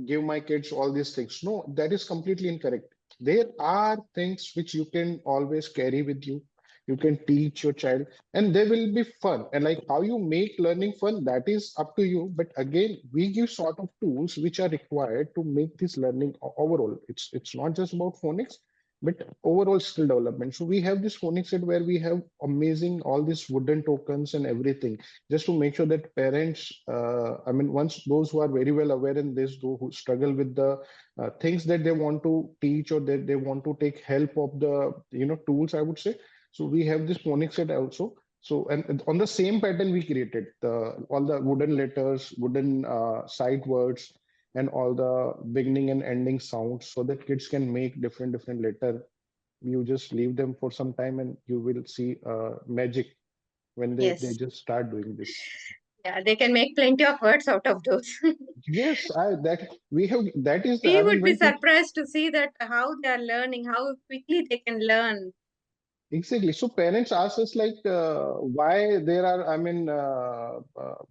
Speaker 1: give my kids all these things. No, that is completely incorrect. There are things which you can always carry with you. You can teach your child, and they will be fun. And like how you make learning fun, that is up to you. But again, we give sort of tools which are required to make this learning overall. It's not just about phonics, but overall skill development. So we have this phonics set where we have amazing all these wooden tokens and everything, just to make sure that parents, I mean, once those who are very well aware in this, those who struggle with the things that they want to teach or that they want to take help of the tools, I would say. So we have this phonics set also. So and on the same pattern we created the all the wooden letters, wooden sight words, and all the beginning and ending sounds, so that kids can make different letter. You just leave them for some time, and you will see magic when they
Speaker 4: Yes.
Speaker 1: just start doing this.
Speaker 4: Yeah, they can make plenty of words out of those.
Speaker 1: Yes, I that we have that is the
Speaker 4: We
Speaker 1: I mean
Speaker 4: would be
Speaker 1: when people.
Speaker 4: surprised to see that how they are learning, how quickly they can learn.
Speaker 1: Exactly. So parents ask us like, why there are, I mean,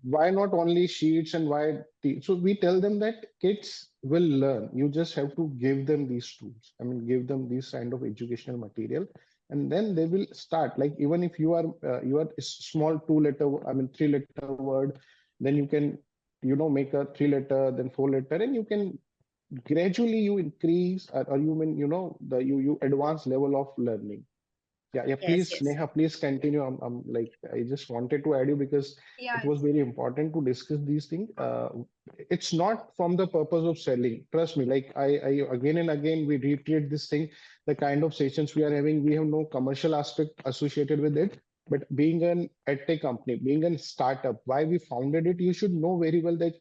Speaker 1: why not only sheets and why? So we tell them that kids will learn. You just have to give them these tools. I mean, give them this kind of educational material, and then they will start. Like even if you are a small two-letter, I mean, three-letter word, then you can, make a three-letter, then four-letter, and you can gradually you increase or you mean the you advance level of learning. Yeah,
Speaker 4: Yes,
Speaker 1: please,
Speaker 4: yes.
Speaker 1: Neha, please continue. I'm like, I just wanted to add you because
Speaker 2: Yeah.
Speaker 1: it was very important to discuss these things. It's not from the purpose of selling. Trust me, like I again and again, we reiterate this thing. The kind of sessions we are having, we have no commercial aspect associated with it. But being an edtech company, being a startup, why we founded it, you should know very well that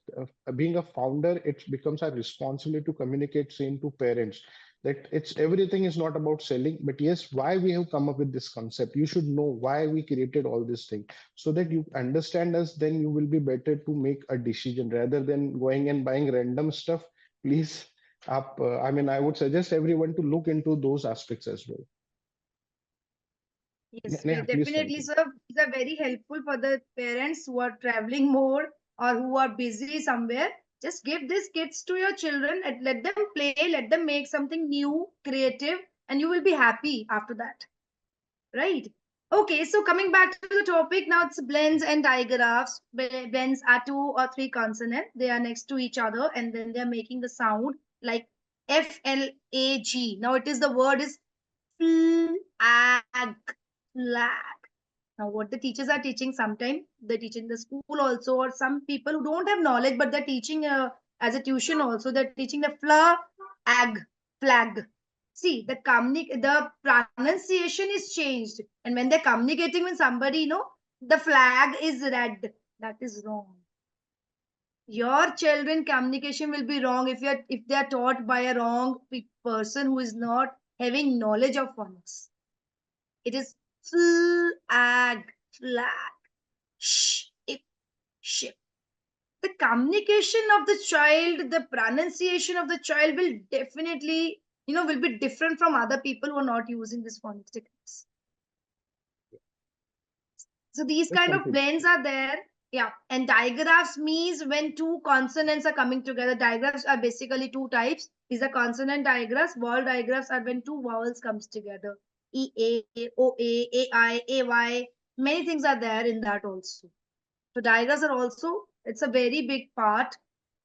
Speaker 1: being a founder, it becomes our responsibility to communicate same to parents that it's everything is not about selling, but yes, why we have come up with this concept. You should know why we created all this thing, so that you understand us, then you will be better to make a decision rather than going and buying random stuff. Please up I mean, I would suggest everyone to look into those aspects as well.
Speaker 2: Yes, we
Speaker 1: Neha, please
Speaker 2: definitely.
Speaker 1: continue.
Speaker 2: So these are very helpful for the parents who are traveling more or who are busy somewhere. Just give these kits to your children and let them play, let them make something new, creative, and you will be happy after that. Right? Okay, so coming back to the topic, now it's blends and digraphs. Blends are two or three consonants. They are next to each other and then they're making the sound like FLAG. Now it is the word is flag. Flag. Now what the teachers are teaching, sometimes they teach in the school also, or some people who don't have knowledge but they're teaching as a tuition also, they're teaching the flag. See, the pronunciation is changed, and when they're communicating with somebody, the flag is red. That is wrong. Your children communication will be wrong if they are taught by a wrong person who is not having knowledge of phonics. It is flag, ship, ship. The communication of the child, the pronunciation of the child will definitely, will be different from other people who are not using this phonics techniques. So these
Speaker 1: That's
Speaker 2: kind of
Speaker 1: completely
Speaker 2: blends are there. Yeah. And digraphs means when two consonants are coming together. Digraphs are basically two types. These are consonant digraphs. Vowel digraphs are when two vowels comes together. E, A, O, A I, A, Y. Many things are there in that also. So diagrams are also, it's a very big part.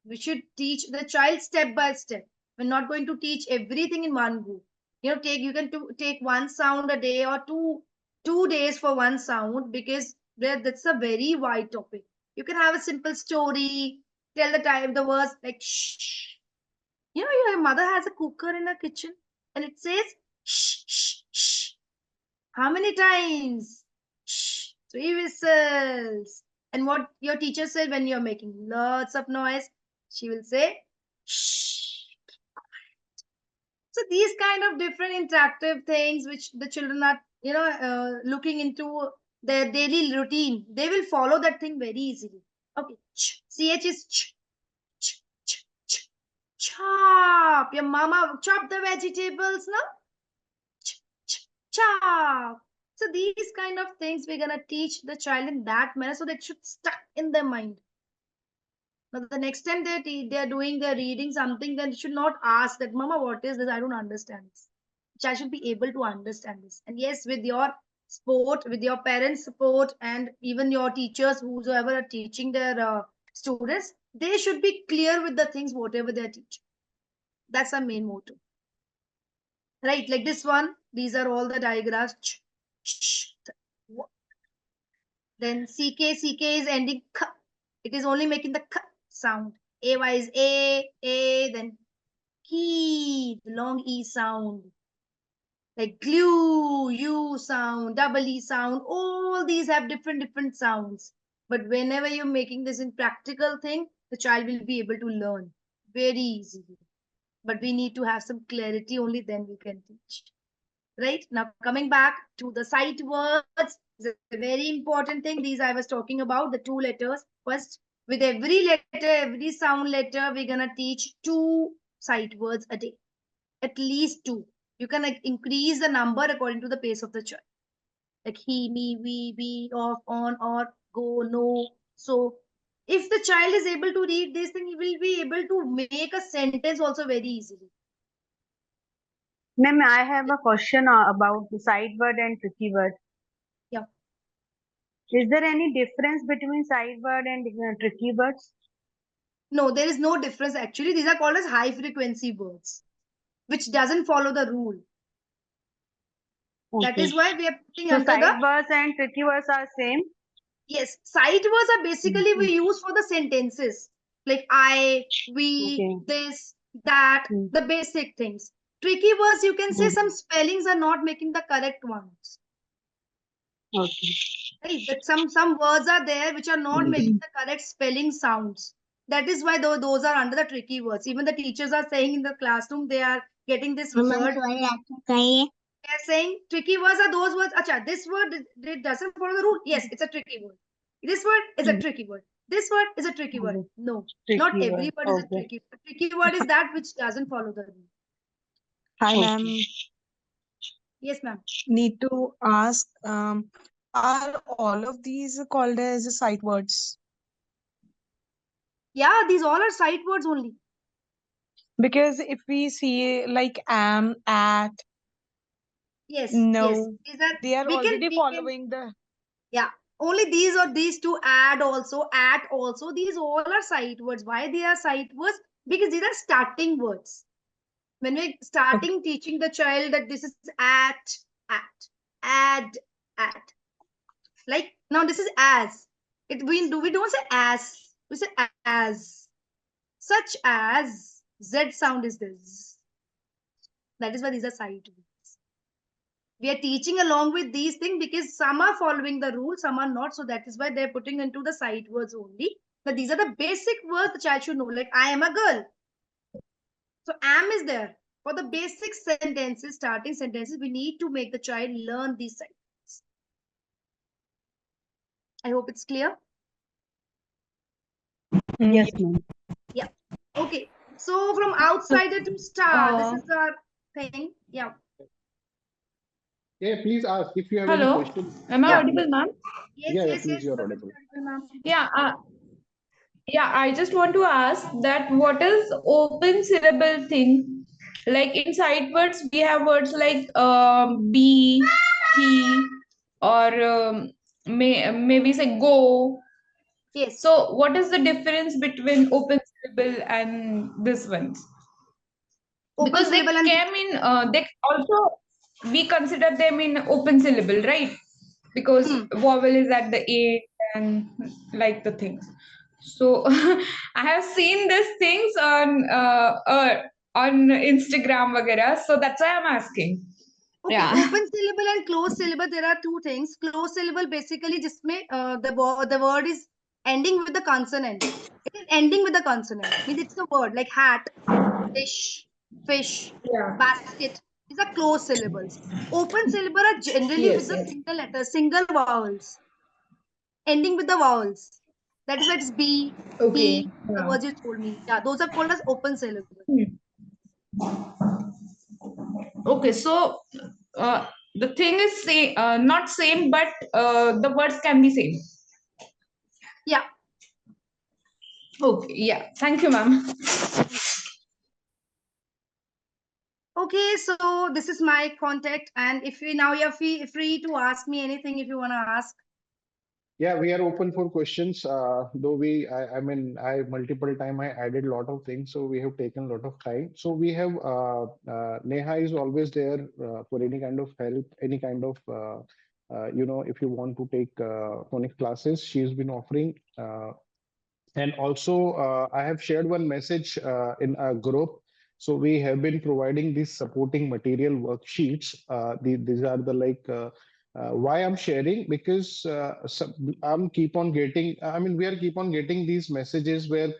Speaker 2: We should teach the child step by step. We're not going to teach everything in one go. You know, you can take one sound a day or two days for one sound, because that's a very wide topic. You can have a simple story, tell the words like shh. You know, your mother has a cooker in her kitchen and it says shh, shh, shh. How many times? Shh, 3 whistles. And what your teacher said when you're making lots of noise, she will say shh. So these kind of different interactive things which the children are, looking into their daily routine, they will follow that thing very easily. Okay, ch is ch, ch, ch, ch. Chop. Your mama chop the vegetables, no? Ch, ch, chop. So these kind of things we're gonna teach the child in that manner, so that should stuck in their mind. Now the next time they're doing, they're reading something, then should not ask that, Mama, what is this? I don't understand this. Child should be able to understand this. And yes, with your support, with your parents' support, and even your teachers, whosoever are teaching their students, they should be clear with the things, whatever they're teaching. That's our main motto. Right, like this one, these are all the digraphs. Then CK is ending k. It is only making the k sound. AY is A, then key, the long E sound. Like glue, U sound, double E sound, all these have different sounds. But whenever you're making this in practical thing, the child will be able to learn very easily. But we need to have some clarity, only then we can teach. Right, now coming back to the sight words, is a very important thing. These I was talking about, the 2 letters. First, with every letter, every sound letter, we're gonna teach 2 sight words a day, at least 2. You can increase the number according to the pace of the child, like he, me, we, be, off, on, or, go, no. So if the child is able to read this thing, he will be able to make a sentence also very easily.
Speaker 5: Ma'am, I have a question about the sight word and tricky word.
Speaker 2: Yeah.
Speaker 5: Is there any difference between sight word and tricky words?
Speaker 2: No, there is no difference actually. These are called as high frequency words, which doesn't follow the rule.
Speaker 5: Okay.
Speaker 2: That is why we are putting
Speaker 5: So
Speaker 2: under
Speaker 5: sight
Speaker 2: the...
Speaker 5: words and tricky words are same?
Speaker 2: Yes, sight words are basically we use for the sentences. Like I, we, this, that, the basic things. Tricky words, you can say some spellings are not making the correct ones.
Speaker 5: Okay.
Speaker 2: Right? That some words are there which are not making the correct spelling sounds. That is why those are under the tricky words. Even the teachers are saying in the classroom, they are getting this word. They are saying tricky words are those words. Acha, this word it doesn't follow the rule. Yes, it's a tricky word. This word is a tricky word. This word is a tricky word. No, not every word is a tricky word. Tricky word is that which doesn't follow the rule.
Speaker 6: Hi, ma'am.
Speaker 2: Yes, ma'am.
Speaker 6: Need to ask, are all of these called as sight words?
Speaker 2: Yeah, these all are sight words only.
Speaker 6: Because if we see like am, at,
Speaker 2: yes,
Speaker 6: no,
Speaker 2: yes,
Speaker 6: they are already following the...
Speaker 2: Yeah, only these or these two, add also, at also, these all are sight words. Why they are sight words? Because these are starting words. When we're starting teaching the child that this is at, add, at. Like now this is as. We don't say as, we say as. Such as, Z sound is this. That is why these are sight words. We are teaching along with these things because some are following the rules, some are not. So that is why they're putting into the sight words only. But these are the basic words the child should know. Like I am a girl. So am is there. For the basic sentences, starting sentences, we need to make the child learn these sentences. I hope it's clear.
Speaker 5: Yes, ma'am.
Speaker 2: Yeah. Okay. So from outsider to star, this is our thing. Yeah.
Speaker 1: Yeah, please ask if you have
Speaker 3: Hello,
Speaker 1: any question.
Speaker 3: am I
Speaker 2: Yeah.
Speaker 3: audible, ma'am?
Speaker 2: Yes,
Speaker 1: Please, you're audible.
Speaker 3: Yeah, I just want to ask that what is open syllable thing? Like in sight words, we have words like be, he, or maybe say go.
Speaker 2: Yes.
Speaker 3: So what is the difference between open syllable and this ones?
Speaker 2: Open
Speaker 3: Because they
Speaker 2: syllable and
Speaker 3: came in, they also, we consider them in open syllable, right? Because vowel is at the A and like the things. So I have seen these things on Instagram, वगैरह. So that's why I'm asking.
Speaker 2: Okay,
Speaker 3: Yeah.
Speaker 2: open syllable and closed syllable, there are two things. Closed syllable basically जिसमें the word is ending with the consonant. It is ending with the consonant. Means it's a word like hat, dish, fish,
Speaker 3: Yeah.
Speaker 2: basket. These are closed syllables. Open syllable are generally with
Speaker 3: Yes.
Speaker 2: the
Speaker 3: Yes.
Speaker 2: single letters, single vowels, ending with the vowels. That is why it's B,
Speaker 3: Okay.
Speaker 2: T, the
Speaker 3: Yeah.
Speaker 2: words you told me. Yeah, those are called as open syllables.
Speaker 3: Okay. So the thing is not same, but the words can be same.
Speaker 2: Yeah.
Speaker 3: Okay. Yeah. Thank you, ma'am.
Speaker 2: Okay, so this is my contact, and if you now you're free to ask me anything if you want to ask.
Speaker 1: Yeah, we are open for questions. Though I mean, I multiple time I added a lot of things, so we have taken a lot of time. So we have Neha is always there for any kind of help, any kind of if you want to take phonics classes, she's been offering. And also, I have shared one message in a group. So we have been providing these supporting material worksheets. These are the why I'm sharing, because I'm keep on getting. I mean, we are keep on getting these messages where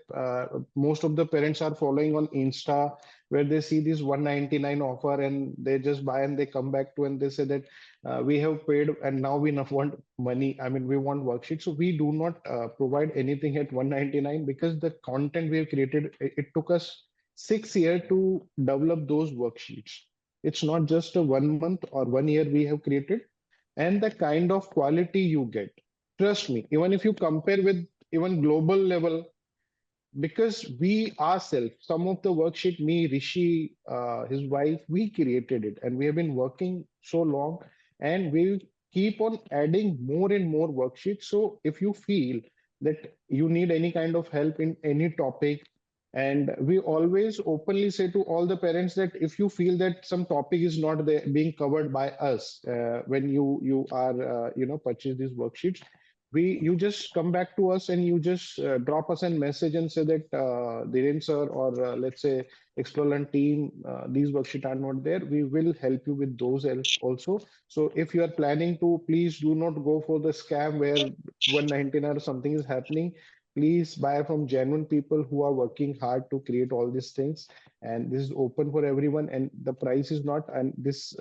Speaker 1: most of the parents are following on Insta, where they see this 199 offer and they just buy and they come back to and they say that we have paid and now we not want money. I mean, we want worksheets. So we do not provide anything at 199 because the content we have created, it took us 6 years to develop those worksheets. It's not just a 1 month or 1 year we have created, and the kind of quality you get. Trust me, even if you compare with even global level, because we ourselves, some of the worksheet, me, Rishi, his wife, we created it, and we have been working so long, and we keep on adding more and more worksheets. So if you feel that you need any kind of help in any topic, and we always openly say to all the parents that if you feel that some topic is not there, being covered by us when you are purchase these worksheets, we you just come back to us and you just drop us a message and say that Dhiren sir, or let's say Explorer team, these worksheets are not there. We will help you with those also. So if you are planning to, please do not go for the scam where 199 or something is happening. Please buy from genuine people who are working hard to create all these things, and this is open for everyone, and the price is not. And this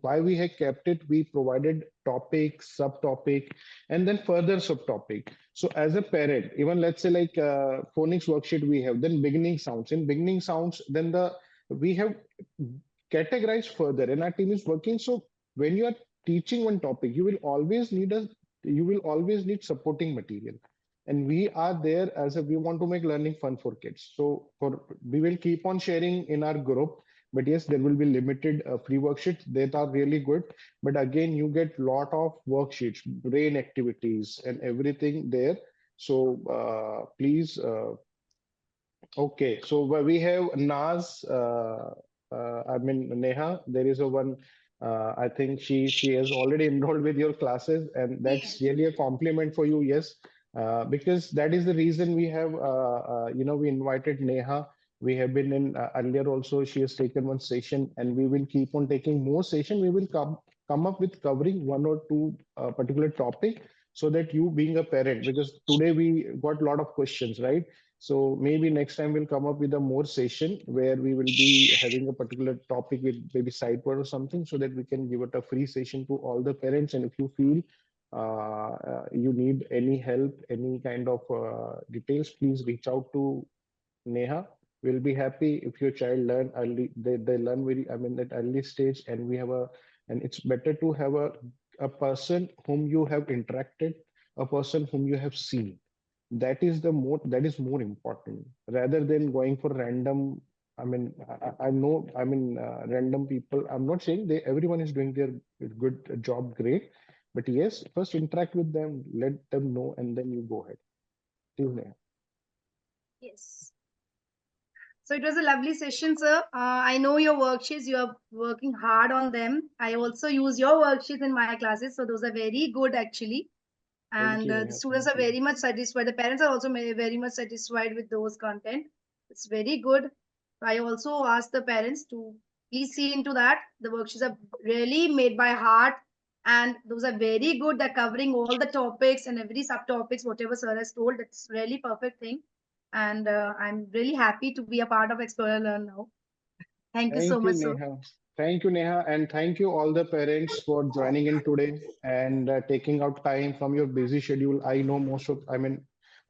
Speaker 1: why we have kept it, we provided topic, subtopic, and then further subtopic. So as a parent, even let's say like phonics worksheet we have, then beginning sounds. In beginning sounds, then we have categorized further, and our team is working. So when you are teaching one topic, you will always need supporting material. And we are there as a we want to make learning fun for kids. So we will keep on sharing in our group, but yes, there will be limited free worksheets that are really good. But again, you get lot of worksheets, brain activities, and everything there. So please, okay. So we have Naz. I mean Neha. There is a one. I think she has already enrolled with your classes, and that's
Speaker 2: Yes.
Speaker 1: really a compliment for you. Yes, because that is the reason we have. We invited Neha. We have been in earlier also. She has taken one session, and we will keep on taking more session. We will come up with covering one or two particular topic, so that you being a parent, because today we got a lot of questions, right? So maybe next time we'll come up with a more session where we will be having a particular topic with maybe side word or something, so that we can give it a free session to all the parents. And if you feel you need any help, any kind of details, please reach out to Neha. We'll be happy if your child learn early. They learn very, I mean, at early stage, and and it's better to have a person whom you have interacted, a person whom you have seen. That is more important rather than going for random. I mean, I know, I mean, random people. I'm not saying everyone is doing their good job, great, but yes, first interact with them, let them know, and then you go ahead. Please, Neha.
Speaker 2: Yes. So it was a lovely session, sir. I know your worksheets, you are working hard on them. I also use your worksheets in my classes. So those are very good actually.
Speaker 1: Thank
Speaker 2: And
Speaker 1: you,
Speaker 2: the
Speaker 1: Neha.
Speaker 2: students
Speaker 1: Thank
Speaker 2: are
Speaker 1: you.
Speaker 2: very much satisfied. The parents are also very much satisfied with those content. It's very good. I also ask the parents to please see into that. The worksheets are really made by heart, and those are very good. They're covering all the topics and every subtopics, whatever sir has told. That's really perfect thing. And I'm really happy to be a part of Explore Learn now. Thank you so
Speaker 1: Thank you,
Speaker 2: much, sir.
Speaker 1: Neha. Thank you, Neha, and thank you all the parents for joining in today and taking out time from your busy schedule. I know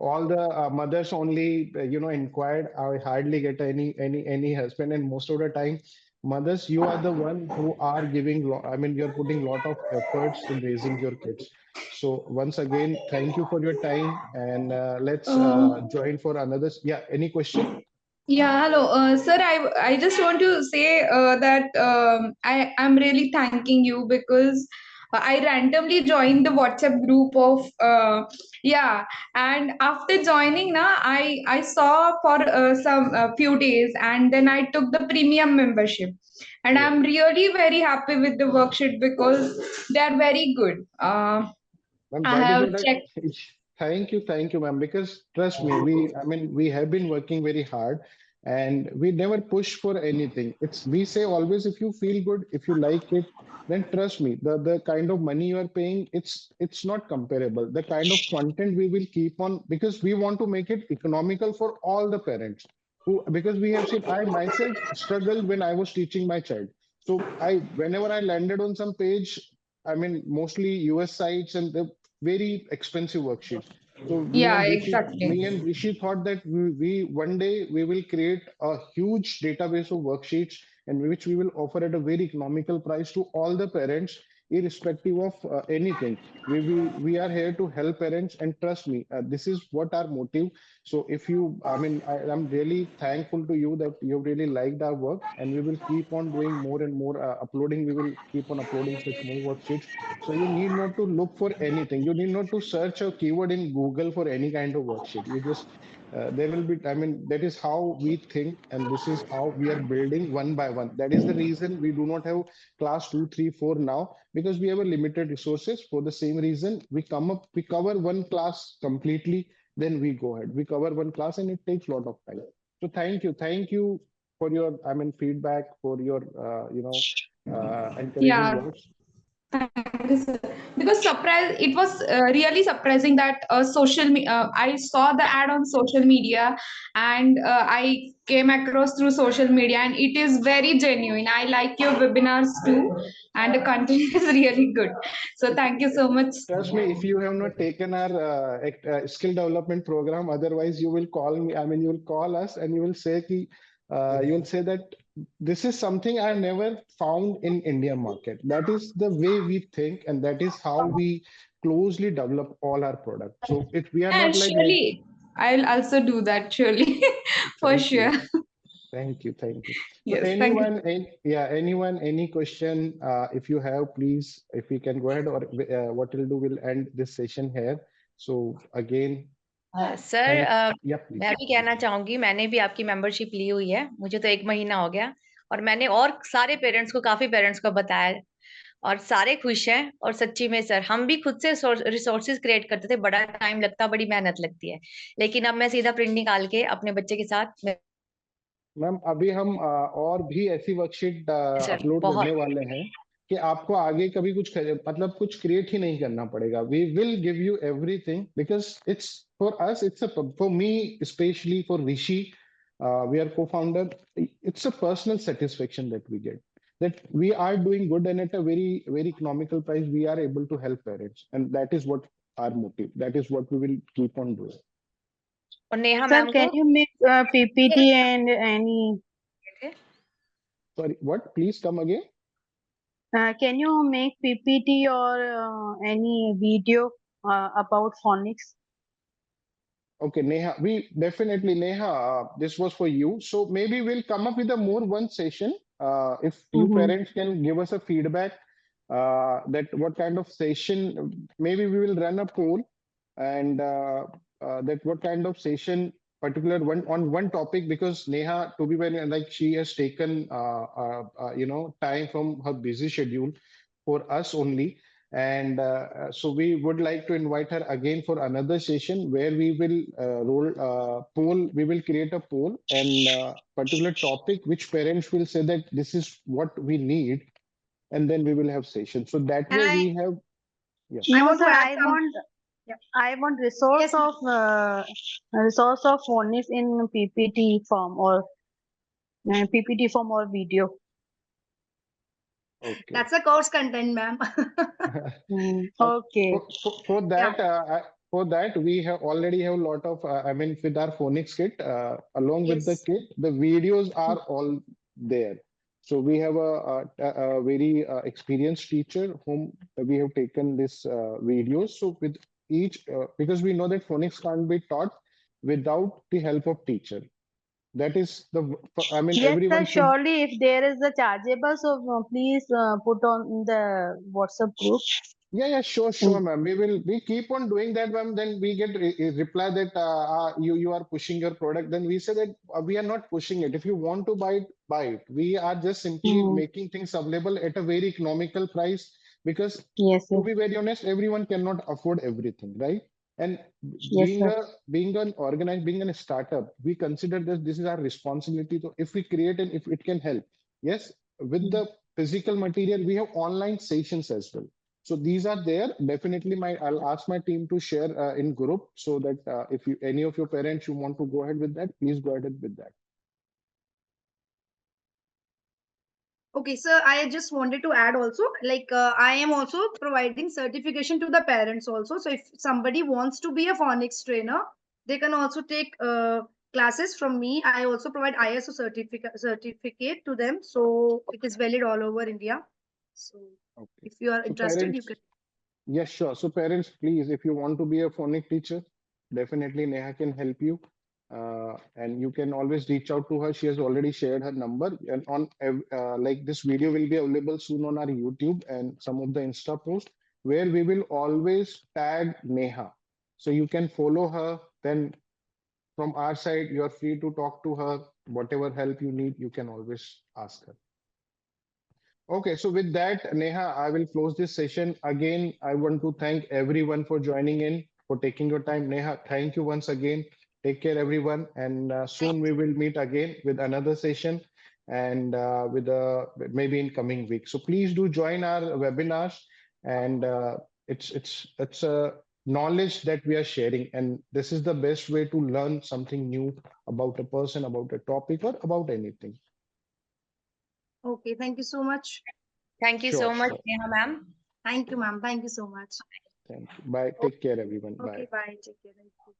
Speaker 1: all the mothers only inquired. I hardly get any husband, and most of the time, mothers, you are the one who are you're putting lot of efforts in raising your kids. So once again, thank you for your time, and let's
Speaker 3: Uh,
Speaker 1: join for another. Yeah, any question?
Speaker 3: Yeah, hello, sir. I just want to say that I'm really thanking you because I randomly joined the WhatsApp group of yeah, and after joining, na I saw for some few days, and then I took the premium membership, and
Speaker 1: Yeah.
Speaker 3: I'm really very happy with the worksheet because they are very good.
Speaker 1: Ma'am,
Speaker 3: I
Speaker 1: that is
Speaker 3: have
Speaker 1: what I
Speaker 3: checked.
Speaker 1: thank you, ma'am. Because trust me, we have been working very hard, and we never push for anything. It's we say always, if you feel good, if you like it, then trust me, the kind of money you are paying, it's not comparable. The kind of content we will keep on, because we want to make it economical for all the parents. Who, because we have seen, I myself struggled when I was teaching my child. So whenever I landed on some page, mostly US sites, and the very expensive worksheets. So
Speaker 3: Yeah, exactly.
Speaker 1: me and Rishi thought that we one day we will create a huge database of worksheets, and which we will offer at a very economical price to all the parents, irrespective of anything. We are here to help parents, and trust me, this is what our motive. So if you, I'm really thankful to you that you really liked our work, and we will keep on doing more and more uploading. We will keep on uploading such more worksheets. So you need not to look for anything. You need not to search a keyword in Google for any kind of worksheet. You just there will be. That is how we think, and this is how we are building one by one. That is the reason we do not have class 2, 3, 4 now, because we have a limited resources. For the same reason, we cover one class completely, then we go ahead. We cover one class, and it takes a lot of time. So thank you for your feedback, for your encouraging
Speaker 3: Yeah,
Speaker 1: words.
Speaker 3: thank you, sir. Because surprise, it was really surprising that I saw the ad on social media, and I came across through social media, and it is very genuine. I like your webinars too, and the content is really good. So thank you so much.
Speaker 1: Trust me, if you have not taken our skill development program, otherwise you will call me. You will call us, and you will say you will say that this is something I never found in India market. That is the way we think, and that is how we closely develop all our products. So if we are
Speaker 3: Yeah,
Speaker 1: not like that,
Speaker 3: surely I'll also do that. Surely, for
Speaker 1: thank you.
Speaker 3: sure.
Speaker 1: Thank you, thank you. So
Speaker 3: Yes, thank you.
Speaker 1: anyone, any question, if you have, please, if we can go ahead, or what we'll do, we'll end this session here. So again,
Speaker 7: sir
Speaker 1: thank, yeah,
Speaker 7: मैं
Speaker 1: please.
Speaker 7: भी कहना चाहूंगी, मैंने भी आपकी membership ली हुई है, मुझे तो 1 महीना हो गया, और मैंने और सारे पेरेंट्स को, काफी पेरेंट्स को बताया, और सारे खुश हैं। और सच्ची में सर, हम भी खुद से रिसोर्सेज क्रिएट करते थे, बड़ा टाइम लगता, बड़ी मेहनत लगती है, लेकिन अब मैं सीधा प्रिंट निकाल के अपने बच्चे के साथ
Speaker 1: मैम अभी हम और भी ऐसी वर्कशीट
Speaker 7: सर
Speaker 1: अपलोड
Speaker 7: बहुत
Speaker 1: करने वाले हैं कि आपको आगे कभी कुछ क्रिएट ही नहीं करना पड़ेगा. We will give you everything, because it's for us, it's for me specially, for Rishi, we are co-founder. It's a personal satisfaction that we get, that we are doing good, and at a very economical price we are able to help parents, and that is what our motive, that is what we will keep on doing.
Speaker 7: और Neha
Speaker 5: Sir,
Speaker 7: ma'am
Speaker 5: can
Speaker 7: को
Speaker 5: you make PPT and any?
Speaker 1: Sorry, what? Please come again.
Speaker 5: Can you make PPT or any video about phonics?
Speaker 1: Okay, Neha, we definitely, Neha, this was for you. So maybe we'll come up with a more one session. If you
Speaker 5: Mm-hmm.
Speaker 1: parents can give us a feedback, that what kind of session, maybe we will run a poll, and that what kind of session particular one on one topic, because Neha, to be very like, she has taken time from her busy schedule for us only. And so we would like to invite her again for another session where we will roll poll. We will create a poll and particular topic which parents will say that this is what we need, and then we will have session. So that
Speaker 2: And
Speaker 1: way
Speaker 2: I
Speaker 1: we have, yeah.
Speaker 2: I
Speaker 5: No,
Speaker 2: want to
Speaker 5: sir,
Speaker 2: add some. Yeah.
Speaker 5: I want resource
Speaker 2: Yes,
Speaker 5: of phonics in PPT form or PPT form or video.
Speaker 1: Okay.
Speaker 2: that's a course content, ma'am.
Speaker 5: Okay.
Speaker 1: For
Speaker 2: Yeah.
Speaker 1: that, for that we have already have a lot of. I mean, with our phonics kit, along with the
Speaker 2: Yes.
Speaker 1: kit, the videos are all there. So we have a very experienced teacher whom we have taken this videos. So with each, because we know that phonics can't be taught without the help of teacher. That is the. I mean,
Speaker 5: Yes, sir.
Speaker 1: everyone should.
Speaker 5: Surely, if there is a chargeable, so please put on the WhatsApp group.
Speaker 1: Yeah, sure,
Speaker 5: Mm.
Speaker 1: ma'am. We keep on doing that, ma'am. Then we get a reply that you are pushing your product. Then we say that we are not pushing it. If you want to buy it, buy it. We are just simply
Speaker 5: Mm.
Speaker 1: making things available at a very economical price, because
Speaker 5: Yes,
Speaker 1: to
Speaker 5: sir.
Speaker 1: be very honest, everyone cannot afford everything, right? And
Speaker 5: Yes, sir.
Speaker 1: being an organized, being a startup, we consider that this is our responsibility. So if we create and if it can help, yes, with
Speaker 5: Mm.
Speaker 1: the physical material, we have online sessions as well. So these are there. Definitely, I'll ask my team to share in group, so that if you, any of your parents, you want to go ahead with that, please go ahead with that.
Speaker 2: Okay, sir, I just wanted to add also, like I am also providing certification to the parents also. So if somebody wants to be a phonics trainer, they can also take classes from me. I also provide ISO certificate to them, so it is valid all over India. So
Speaker 1: Okay.
Speaker 2: if you are
Speaker 1: So
Speaker 2: interested, you
Speaker 1: parents,
Speaker 2: can.
Speaker 1: yes, sure. So parents, please, if you want to be a phonic teacher, definitely Neha can help you. And you can always reach out to her. She has already shared her number. And like, this video will be available soon on our YouTube and some of the Insta posts, where we will always tag Neha. So you can follow her. Then from our side, you're free to talk to her. Whatever help you need, you can always ask her. Okay, so with that, Neha, I will close this session. Again, I want to thank everyone for joining in, for taking your time. Neha, thank you once again. Take care, everyone. And soon we will meet again with another session, and with maybe in coming weeks. So please do join our webinars. And it's a knowledge that we are sharing. And this is the best way to learn something new about a person, about a topic, or about anything.
Speaker 2: Okay, thank you so much.
Speaker 7: Thank you so
Speaker 1: Sure,
Speaker 7: much,
Speaker 1: sure.
Speaker 7: Neha ma'am.
Speaker 2: Thank you, ma'am. Thank you so much.
Speaker 1: Thank you. Bye.
Speaker 2: Okay,
Speaker 1: Take care, everyone.
Speaker 2: okay,
Speaker 1: Bye.
Speaker 2: bye. Take care. Thank you.